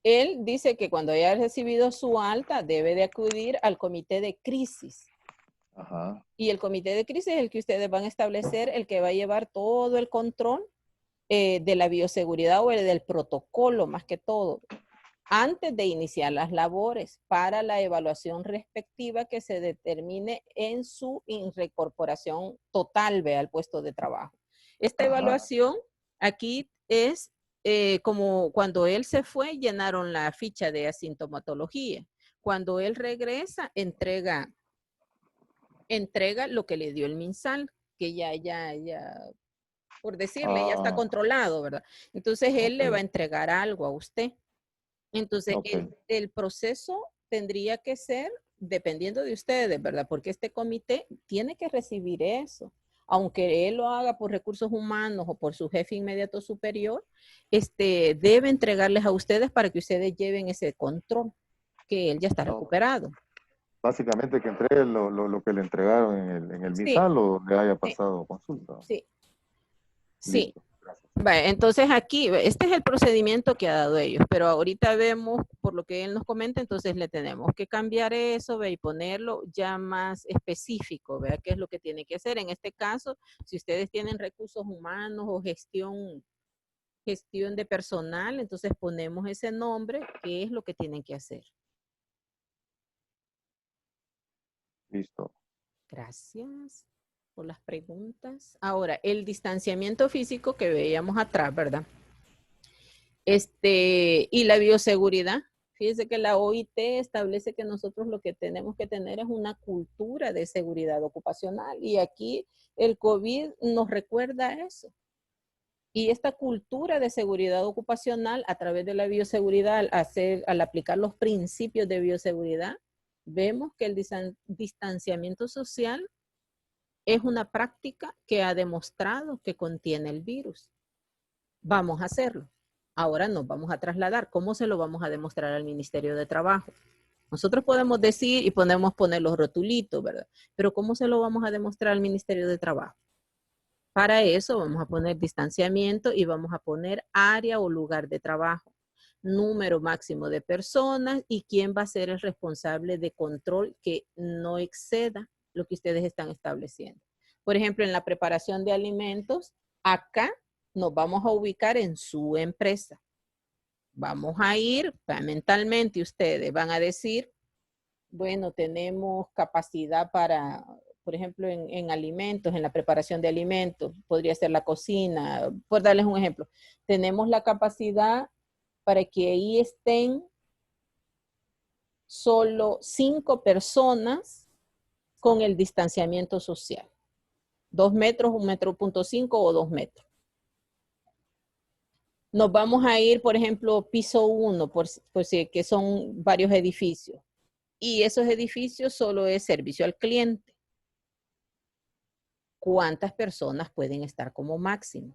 Él dice que cuando haya recibido su alta debe de acudir al comité de crisis Ajá. Y el comité de crisis es el que ustedes van a establecer, el que va a llevar todo el control de la bioseguridad o del protocolo, más que todo, antes de iniciar las labores para la evaluación respectiva que se determine en su reincorporación total, vea, al puesto de trabajo. Esta evaluación aquí es como cuando él se fue, llenaron la ficha de asintomatología. Cuando él regresa, entrega lo que le dio el MinSal, que ya, por decirle, ya está controlado, ¿verdad? Entonces él le va a entregar algo a usted. Entonces el proceso tendría que ser dependiendo de ustedes, ¿verdad? Porque este comité tiene que recibir eso. Aunque él lo haga por recursos humanos o por su jefe inmediato superior, debe entregarles a ustedes para que ustedes lleven ese control, que él ya está recuperado. Básicamente que entregue lo que le entregaron en el MinSal o donde haya pasado consulta. Sí. Sí. Vale, entonces aquí, este es el procedimiento que ha dado ellos, pero ahorita vemos, por lo que él nos comenta, entonces le tenemos que cambiar eso, ve, y ponerlo ya más específico, vea qué es lo que tiene que hacer. En este caso, si ustedes tienen recursos humanos o gestión de personal, entonces ponemos ese nombre, qué es lo que tienen que hacer. Listo. Gracias por las preguntas. Ahora, el distanciamiento físico que veíamos atrás, ¿verdad? Y la bioseguridad. Fíjese que la OIT establece que nosotros lo que tenemos que tener es una cultura de seguridad ocupacional. Y aquí el COVID nos recuerda eso. Y esta cultura de seguridad ocupacional a través de la bioseguridad, al aplicar los principios de bioseguridad, vemos que el distanciamiento social es una práctica que ha demostrado que contiene el virus. Vamos a hacerlo. Ahora nos vamos a trasladar. ¿Cómo se lo vamos a demostrar al Ministerio de Trabajo? Nosotros podemos decir y podemos poner los rotulitos, ¿verdad? Pero ¿cómo se lo vamos a demostrar al Ministerio de Trabajo? Para eso vamos a poner distanciamiento y vamos a poner área o lugar de trabajo, número máximo de personas y quién va a ser el responsable de control que no exceda lo que ustedes están estableciendo. Por ejemplo, en la preparación de alimentos, acá nos vamos a ubicar en su empresa. Vamos a ir mentalmente, ustedes van a decir, bueno, tenemos capacidad para, por ejemplo, en alimentos, en la preparación de alimentos, podría ser la cocina, por darles un ejemplo. Tenemos la capacidad para que ahí estén solo 5 personas con el distanciamiento social. 2 metros, 1,5 metros o 2 metros. Nos vamos a ir, por ejemplo, piso 1, por si que son varios edificios. Y esos edificios solo es servicio al cliente. ¿Cuántas personas pueden estar como máximo?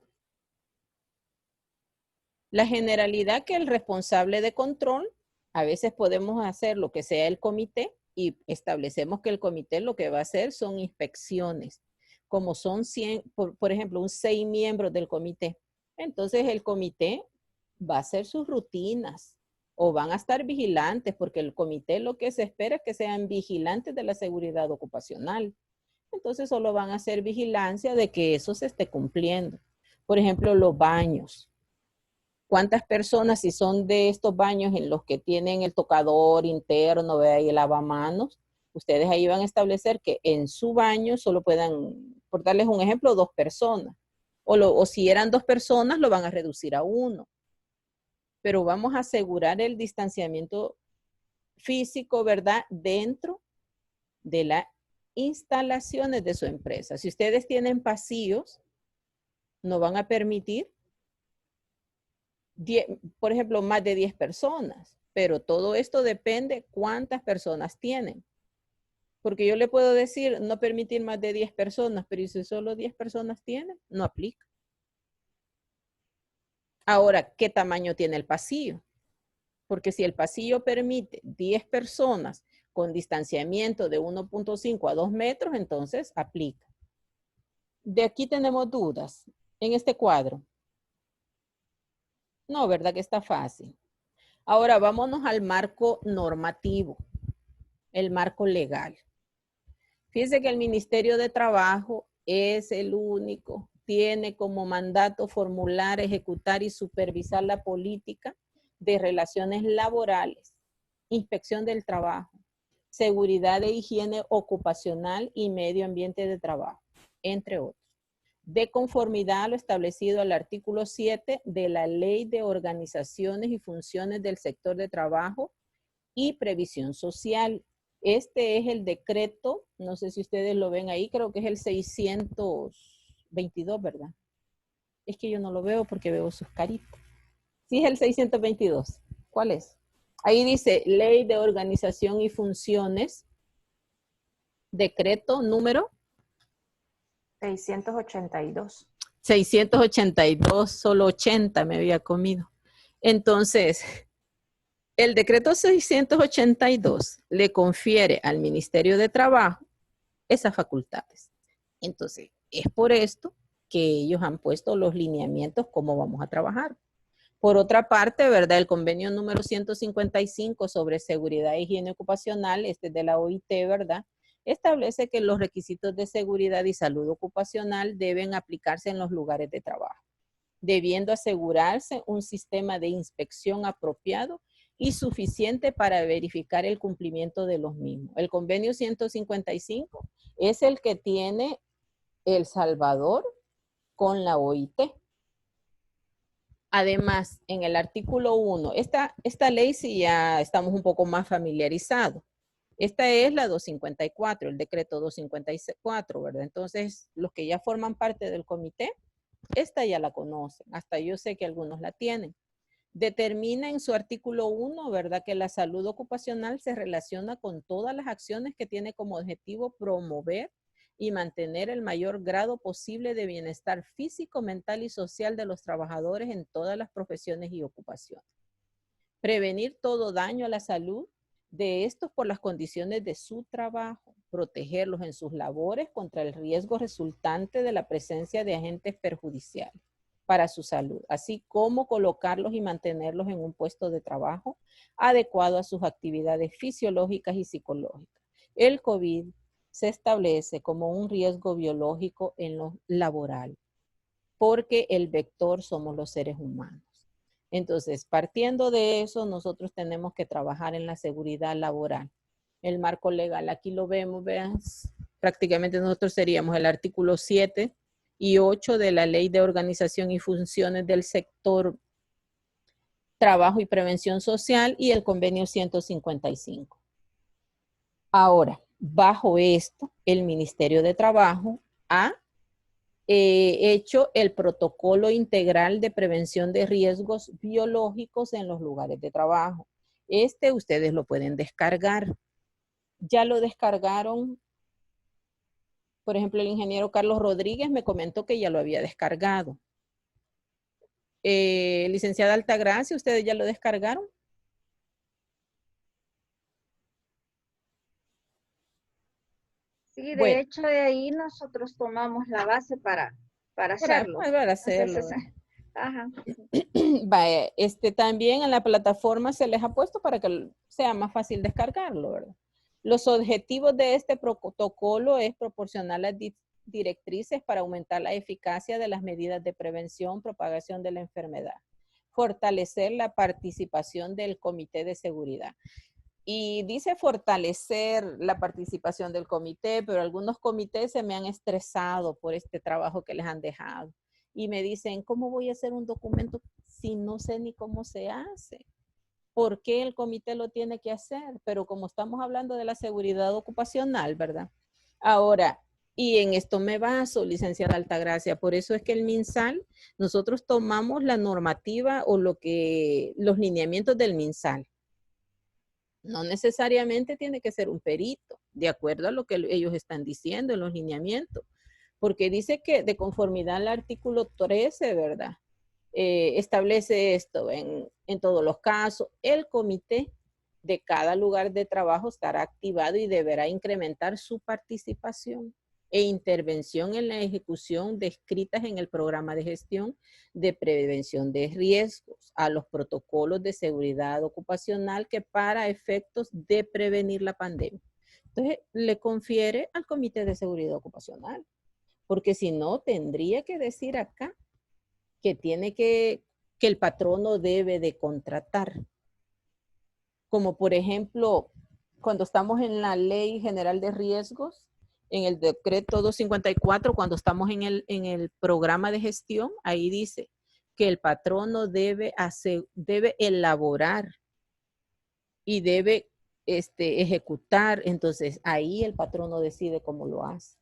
La generalidad que el responsable de control, a veces podemos hacer lo que sea el comité y establecemos que el comité lo que va a hacer son inspecciones. Como son 100, por ejemplo, 6 miembros del comité. Entonces el comité va a hacer sus rutinas o van a estar vigilantes porque el comité lo que se espera es que sean vigilantes de la seguridad ocupacional. Entonces solo van a hacer vigilancia de que eso se esté cumpliendo. Por ejemplo, los baños. ¿Cuántas personas, si son de estos baños en los que tienen el tocador interno, y el lavamanos, ustedes ahí van a establecer que en su baño solo puedan, por darles un ejemplo, 2 personas. O si eran 2 personas, lo van a reducir a 1. Pero vamos a asegurar el distanciamiento físico, ¿verdad? Dentro de las instalaciones de su empresa. Si ustedes tienen pasillos, no van a permitir, por ejemplo, más de 10 personas. Pero todo esto depende cuántas personas tienen. Porque yo le puedo decir no permitir más de 10 personas, pero si solo 10 personas tienen, no aplica. Ahora, ¿qué tamaño tiene el pasillo? Porque si el pasillo permite 10 personas con distanciamiento de 1,5 a 2 metros, entonces aplica. De aquí tenemos dudas en este cuadro. No, ¿verdad que está fácil? Ahora vámonos al marco normativo, el marco legal. Fíjese que el Ministerio de Trabajo es el único, tiene como mandato formular, ejecutar y supervisar la política de relaciones laborales, inspección del trabajo, seguridad e higiene ocupacional y medio ambiente de trabajo, entre otros, de conformidad a lo establecido al artículo 7 de la Ley de Organizaciones y Funciones del Sector de Trabajo y Previsión Social. Este es el decreto, no sé si ustedes lo ven ahí, creo que es el 622, ¿verdad? Es que yo no lo veo porque veo sus caritas. Sí, es el 622. ¿Cuál es? Ahí dice Ley de Organización y Funciones, decreto número 682. 682, solo 80 me había comido. Entonces, el decreto 682 le confiere al Ministerio de Trabajo esas facultades. Entonces, es por esto que ellos han puesto los lineamientos cómo vamos a trabajar. Por otra parte, ¿verdad? El convenio número 155 sobre seguridad e higiene ocupacional, este es de la OIT, ¿verdad? Establece que los requisitos de seguridad y salud ocupacional deben aplicarse en los lugares de trabajo, debiendo asegurarse un sistema de inspección apropiado y suficiente para verificar el cumplimiento de los mismos. El convenio 155 es el que tiene El Salvador con la OIT. Además, en el artículo 1, esta ley sí ya estamos un poco más familiarizados. Esta es la 254, el decreto 254, ¿verdad? Entonces, los que ya forman parte del comité, esta ya la conocen. Hasta yo sé que algunos la tienen. Determina en su artículo 1, ¿verdad? Que la salud ocupacional se relaciona con todas las acciones que tiene como objetivo promover y mantener el mayor grado posible de bienestar físico, mental y social de los trabajadores en todas las profesiones y ocupaciones. Prevenir todo daño a la salud de estos por las condiciones de su trabajo, protegerlos en sus labores contra el riesgo resultante de la presencia de agentes perjudiciales para su salud, así como colocarlos y mantenerlos en un puesto de trabajo adecuado a sus actividades fisiológicas y psicológicas. El COVID se establece como un riesgo biológico en lo laboral, porque el vector somos los seres humanos. Entonces, partiendo de eso, nosotros tenemos que trabajar en la seguridad laboral. El marco legal, aquí lo vemos, vean, prácticamente nosotros seríamos el artículo 7 y 8 de la Ley de Organización y Funciones del Sector Trabajo y Prevención Social y el convenio 155. Ahora, bajo esto, el Ministerio de Trabajo ha hecho el protocolo integral de prevención de riesgos biológicos en los lugares de trabajo. Este ustedes lo pueden descargar. Ya lo descargaron. Por ejemplo, el ingeniero Carlos Rodríguez me comentó que ya lo había descargado. Licenciada Altagracia, ¿ustedes ya lo descargaron? Sí, de Bueno, hecho de ahí nosotros tomamos la base para hacerlo. para hacerlo. Entonces, ajá. Vaya, también en la plataforma se les ha puesto para que sea más fácil descargarlo, ¿verdad? Los objetivos de este protocolo es proporcionar las directrices para aumentar la eficacia de las medidas de prevención, propagación de la enfermedad, fortalecer la participación del Comité de Seguridad. Y dice fortalecer la participación del comité, pero algunos comités se me han estresado por este trabajo que les han dejado. Y me dicen, ¿cómo voy a hacer un documento si no sé ni cómo se hace? ¿Por qué el comité lo tiene que hacer? Pero como estamos hablando de la seguridad ocupacional, ¿verdad? Ahora, y en esto me baso, licenciada Altagracia, por eso es que el MinSal, nosotros tomamos la normativa o los lineamientos del MinSal. No necesariamente tiene que ser un perito, de acuerdo a lo que ellos están diciendo en los lineamientos, porque dice que de conformidad al artículo 13, ¿verdad? Establece esto en todos los casos. El comité de cada lugar de trabajo estará activado y deberá incrementar su participación e intervención en la ejecución descritas en el programa de gestión de prevención de riesgos, a los protocolos de seguridad ocupacional que para efectos de prevenir la pandemia. Entonces, le confiere al Comité de Seguridad Ocupacional, porque si no, tendría que decir acá que tiene que el patrono debe de contratar. Como por ejemplo, cuando estamos en la Ley General de Riesgos, en el decreto 254, cuando estamos en el programa de gestión, ahí dice que el patrono debe elaborar y debe ejecutar. Entonces, ahí el patrono decide cómo lo hace.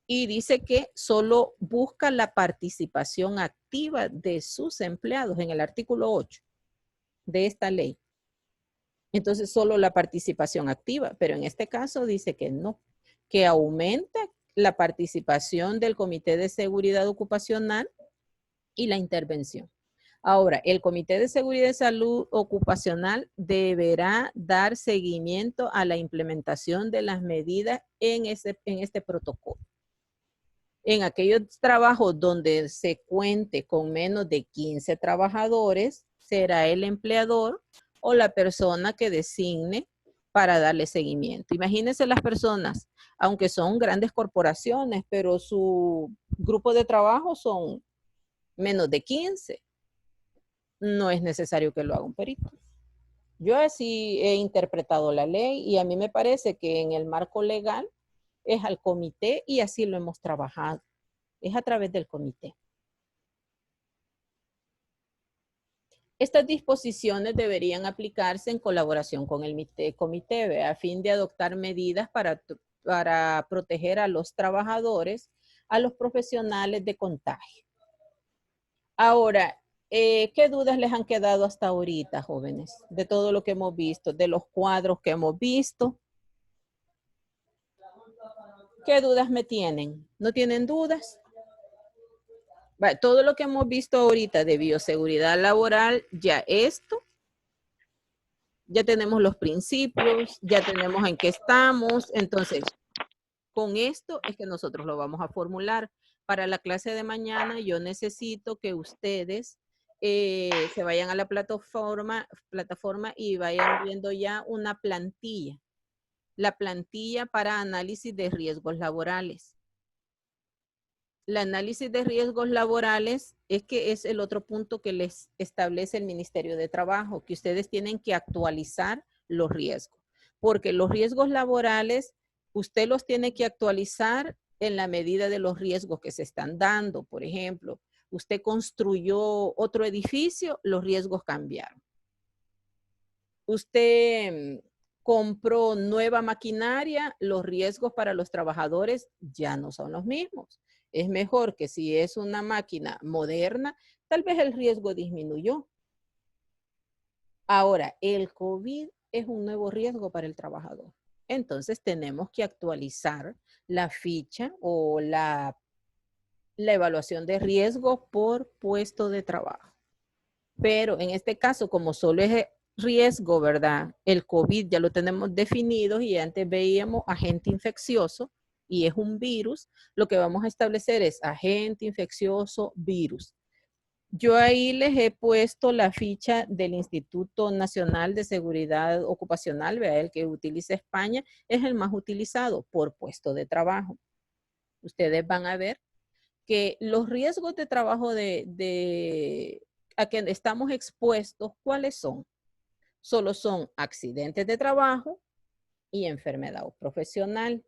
Y dice que solo busca la participación activa de sus empleados en el artículo 8 de esta ley. Entonces, solo la participación activa, pero en este caso dice que no, que aumenta la participación del Comité de Seguridad Ocupacional y la intervención. Ahora, el Comité de Seguridad y Salud Ocupacional deberá dar seguimiento a la implementación de las medidas en este protocolo. En aquellos trabajos donde se cuente con menos de 15 trabajadores, será el empleador o la persona que designe para darle seguimiento. Imagínense las personas, aunque son grandes corporaciones, pero su grupo de trabajo son menos de 15. No es necesario que lo haga un perito. Yo así he interpretado la ley y a mí me parece que en el marco legal es al comité y así lo hemos trabajado. Es a través del comité. Estas disposiciones deberían aplicarse en colaboración con el comité a fin de adoptar medidas para proteger a los trabajadores, a los profesionales de contagio. Ahora, ¿qué dudas les han quedado hasta ahorita, jóvenes? De todo lo que hemos visto, de los cuadros que hemos visto. ¿Qué dudas me tienen? ¿No tienen dudas? Todo lo que hemos visto ahorita de bioseguridad laboral, ya tenemos los principios, ya tenemos en qué estamos. Entonces, con esto es que nosotros lo vamos a formular. Para la clase de mañana, yo necesito que ustedes se vayan a la plataforma y vayan viendo ya una plantilla. La plantilla para análisis de riesgos laborales. El análisis de riesgos laborales es el otro punto que les establece el Ministerio de Trabajo, que ustedes tienen que actualizar los riesgos, porque los riesgos laborales usted los tiene que actualizar en la medida de los riesgos que se están dando. Por ejemplo, usted construyó otro edificio, los riesgos cambiaron. Usted compró nueva maquinaria, los riesgos para los trabajadores ya no son los mismos. Es mejor que si es una máquina moderna, tal vez el riesgo disminuyó. Ahora, el COVID es un nuevo riesgo para el trabajador. Entonces, tenemos que actualizar la ficha o la evaluación de riesgo por puesto de trabajo. Pero en este caso, como solo es riesgo, ¿verdad? El COVID ya lo tenemos definido y antes veíamos agente infeccioso, y es un virus, lo que vamos a establecer es agente infeccioso virus. Yo ahí les he puesto la ficha del Instituto Nacional de Seguridad Ocupacional, vea, el que utiliza España, es el más utilizado por puesto de trabajo. Ustedes van a ver que los riesgos de trabajo a que estamos expuestos, ¿cuáles son? Solo son accidentes de trabajo y enfermedad profesional.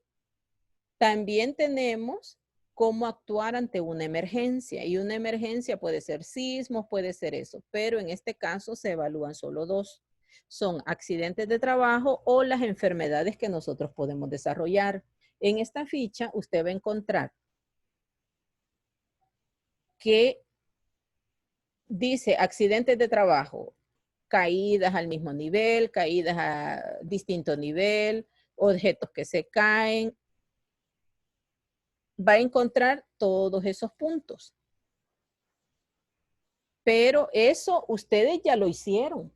También tenemos cómo actuar ante una emergencia, y una emergencia puede ser sismos, puede ser eso, pero en este caso se evalúan solo dos. Son accidentes de trabajo o las enfermedades que nosotros podemos desarrollar. En esta ficha usted va a encontrar que dice accidentes de trabajo, caídas al mismo nivel, caídas a distinto nivel, objetos que se caen. Va a encontrar todos esos puntos. Pero eso ustedes ya lo hicieron.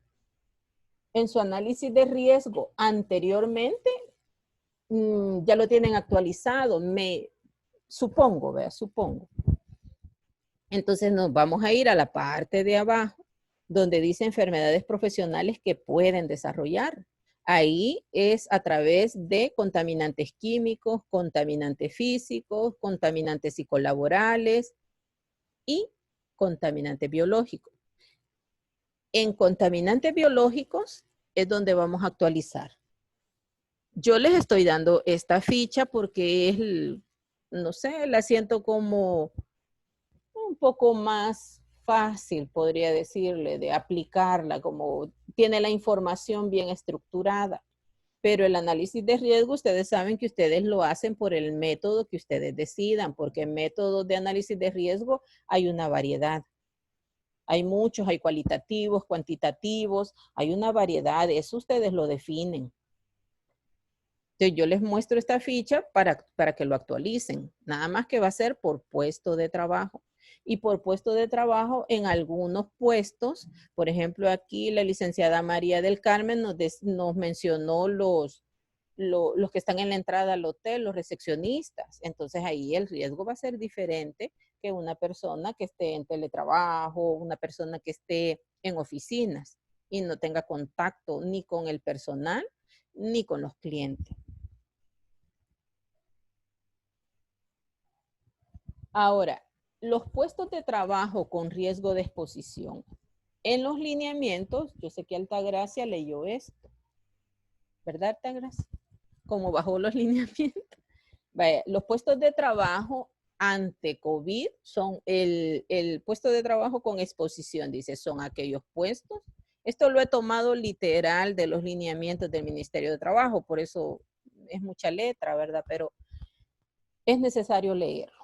En su análisis de riesgo anteriormente, ya lo tienen actualizado. Supongo. Entonces nos vamos a ir a la parte de abajo, donde dice enfermedades profesionales que pueden desarrollar. Ahí es a través de contaminantes químicos, contaminantes físicos, contaminantes psicolaborales y contaminantes biológicos. En contaminantes biológicos es donde vamos a actualizar. Yo les estoy dando esta ficha porque es, no sé, la siento como un poco más fácil, podría decirle, de aplicarla, como tiene la información bien estructurada. Pero el análisis de riesgo, ustedes saben que ustedes lo hacen por el método que ustedes decidan, porque en métodos de análisis de riesgo hay una variedad. Hay muchos, hay cualitativos, cuantitativos, hay una variedad, eso ustedes lo definen. Entonces yo les muestro esta ficha para que lo actualicen. Nada más que va a ser por puesto de trabajo. Y por puesto de trabajo en algunos puestos, por ejemplo, aquí la licenciada María del Carmen nos mencionó los que están en la entrada al hotel, los recepcionistas. Entonces ahí el riesgo va a ser diferente que una persona que esté en teletrabajo, una persona que esté en oficinas y no tenga contacto ni con el personal ni con los clientes. Ahora, los puestos de trabajo con riesgo de exposición. En los lineamientos, yo sé que Altagracia leyó esto, ¿verdad, Altagracia? Como bajó los lineamientos. Vaya, los puestos de trabajo ante COVID son el puesto de trabajo con exposición, dice, son aquellos puestos. Esto lo he tomado literal de los lineamientos del Ministerio de Trabajo, por eso es mucha letra, ¿verdad? Pero es necesario leerlo.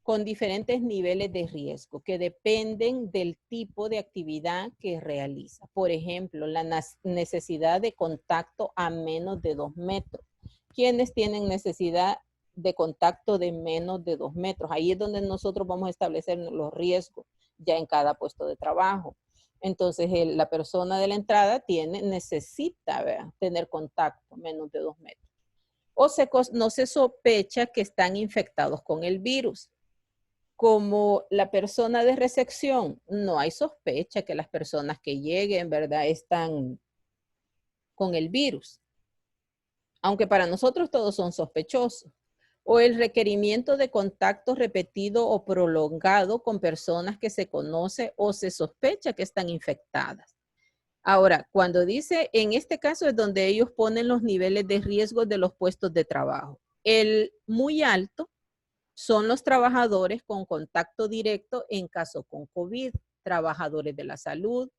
Con diferentes niveles de riesgo que dependen del tipo de actividad que realiza. Por ejemplo, la necesidad de contacto a menos de 2 metros. ¿Quiénes tienen necesidad de contacto de menos de 2 metros? Ahí es donde nosotros vamos a establecer los riesgos ya en cada puesto de trabajo. Entonces, la persona de la entrada necesita, ¿verdad?, tener contacto menos de 2 metros. O no se sospecha que están infectados con el virus. Como la persona de recepción, no hay sospecha que las personas que lleguen, ¿verdad?, están con el virus. Aunque para nosotros todos son sospechosos. O el requerimiento de contacto repetido o prolongado con personas que se conoce o se sospecha que están infectadas. Ahora, cuando dice, en este caso es donde ellos ponen los niveles de riesgo de los puestos de trabajo. El muy alto son los trabajadores con contacto directo en caso con COVID, trabajadores de la salud,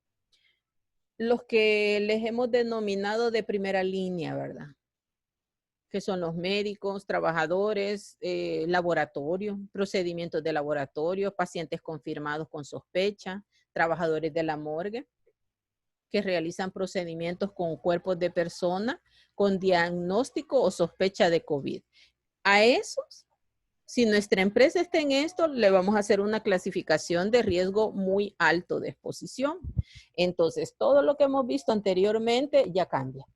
los que les hemos denominado de primera línea, ¿verdad? Que son los médicos, trabajadores, laboratorio, procedimientos de laboratorio, pacientes confirmados con sospecha, trabajadores de la morgue, que realizan procedimientos con cuerpos de personas con diagnóstico o sospecha de COVID. A esos, si nuestra empresa está en esto, le vamos a hacer una clasificación de riesgo muy alto de exposición. Entonces, todo lo que hemos visto anteriormente ya cambia.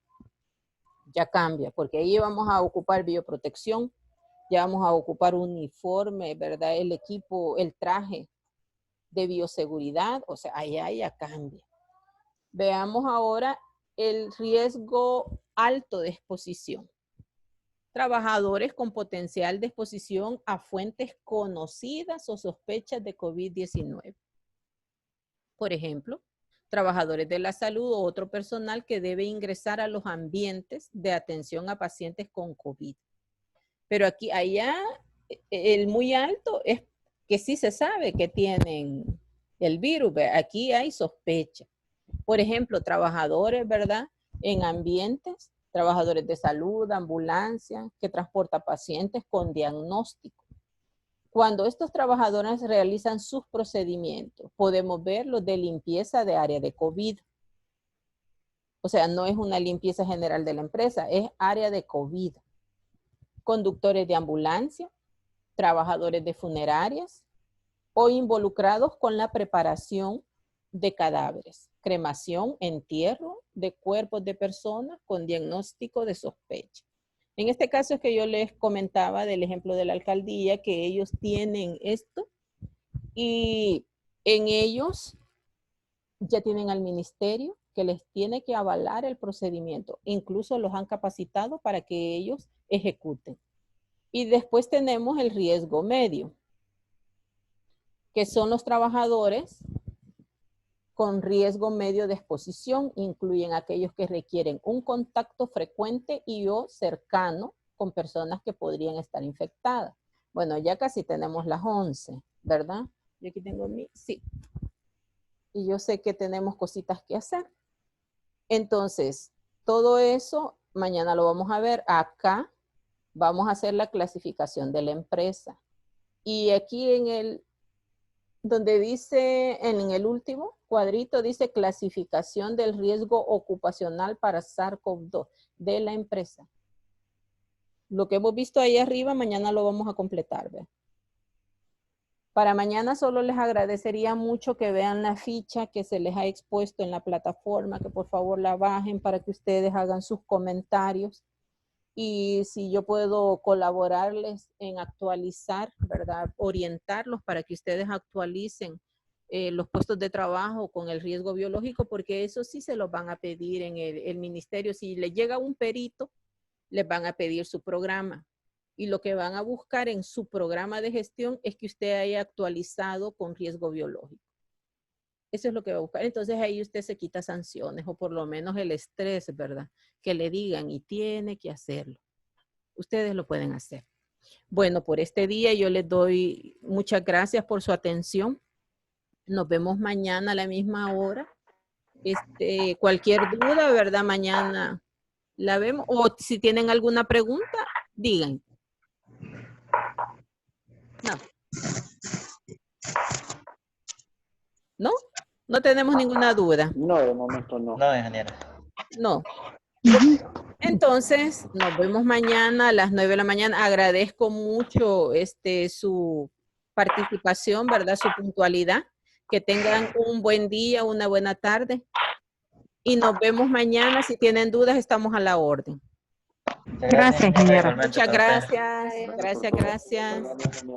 Ya cambia, porque ahí vamos a ocupar bioprotección, ya vamos a ocupar uniforme, ¿verdad? El equipo, el traje de bioseguridad, o sea, allá ya cambia. Veamos ahora el riesgo alto de exposición. Trabajadores con potencial de exposición a fuentes conocidas o sospechas de COVID-19. Por ejemplo, trabajadores de la salud o otro personal que debe ingresar a los ambientes de atención a pacientes con COVID. Pero aquí, allá, el muy alto es que sí se sabe que tienen el virus. Aquí hay sospecha. Por ejemplo, trabajadores, ¿verdad?, en ambientes, trabajadores de salud, ambulancia, que transporta pacientes con diagnóstico. Cuando estos trabajadores realizan sus procedimientos, podemos ver los de limpieza de área de COVID. O sea, no es una limpieza general de la empresa, es área de COVID. Conductores de ambulancia, trabajadores de funerarias o involucrados con la preparación de cadáveres, cremación, entierro de cuerpos de personas con diagnóstico de sospecha. En este caso es que yo les comentaba del ejemplo de la alcaldía, que ellos tienen esto y en ellos ya tienen al ministerio que les tiene que avalar el procedimiento. Incluso los han capacitado para que ellos ejecuten. Y después tenemos el riesgo medio, que son los trabajadores con riesgo medio de exposición, incluyen aquellos que requieren un contacto frecuente y o cercano con personas que podrían estar infectadas. Bueno, ya casi tenemos las 11, ¿verdad? Yo aquí tengo sí. Y yo sé que tenemos cositas que hacer. Entonces, todo eso mañana lo vamos a ver. Acá vamos a hacer la clasificación de la empresa. Y aquí donde dice, en el último cuadrito, dice clasificación del riesgo ocupacional para SARS-CoV-2 de la empresa. Lo que hemos visto ahí arriba, mañana lo vamos a completar, ¿ve? Para mañana solo les agradecería mucho que vean la ficha que se les ha expuesto en la plataforma, que por favor la bajen para que ustedes hagan sus comentarios. Y si yo puedo colaborarles en actualizar, ¿verdad? Orientarlos para que ustedes actualicen los puestos de trabajo con el riesgo biológico, porque eso sí se los van a pedir en el ministerio. Si les llega un perito, les van a pedir su programa. Y lo que van a buscar en su programa de gestión es que usted haya actualizado con riesgo biológico. Eso es lo que va a buscar. Entonces ahí usted se quita sanciones o por lo menos el estrés, ¿verdad? Que le digan y tiene que hacerlo. Ustedes lo pueden hacer. Bueno, por este día yo les doy muchas gracias por su atención. Nos vemos mañana a la misma hora. Cualquier duda, ¿verdad? Mañana la vemos. O si tienen alguna pregunta, digan. No. ¿No? No tenemos ninguna duda. No, de momento no. No, ingeniera. No. Entonces, nos vemos mañana a las 9 de la mañana. Agradezco mucho su participación, ¿verdad? Su puntualidad. Que tengan un buen día, una buena tarde. Y nos vemos mañana. Si tienen dudas, estamos a la orden. Gracias, ingeniera. Muchas gracias. Gracias, gracias.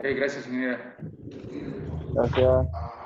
Gracias, ingeniera. Gracias.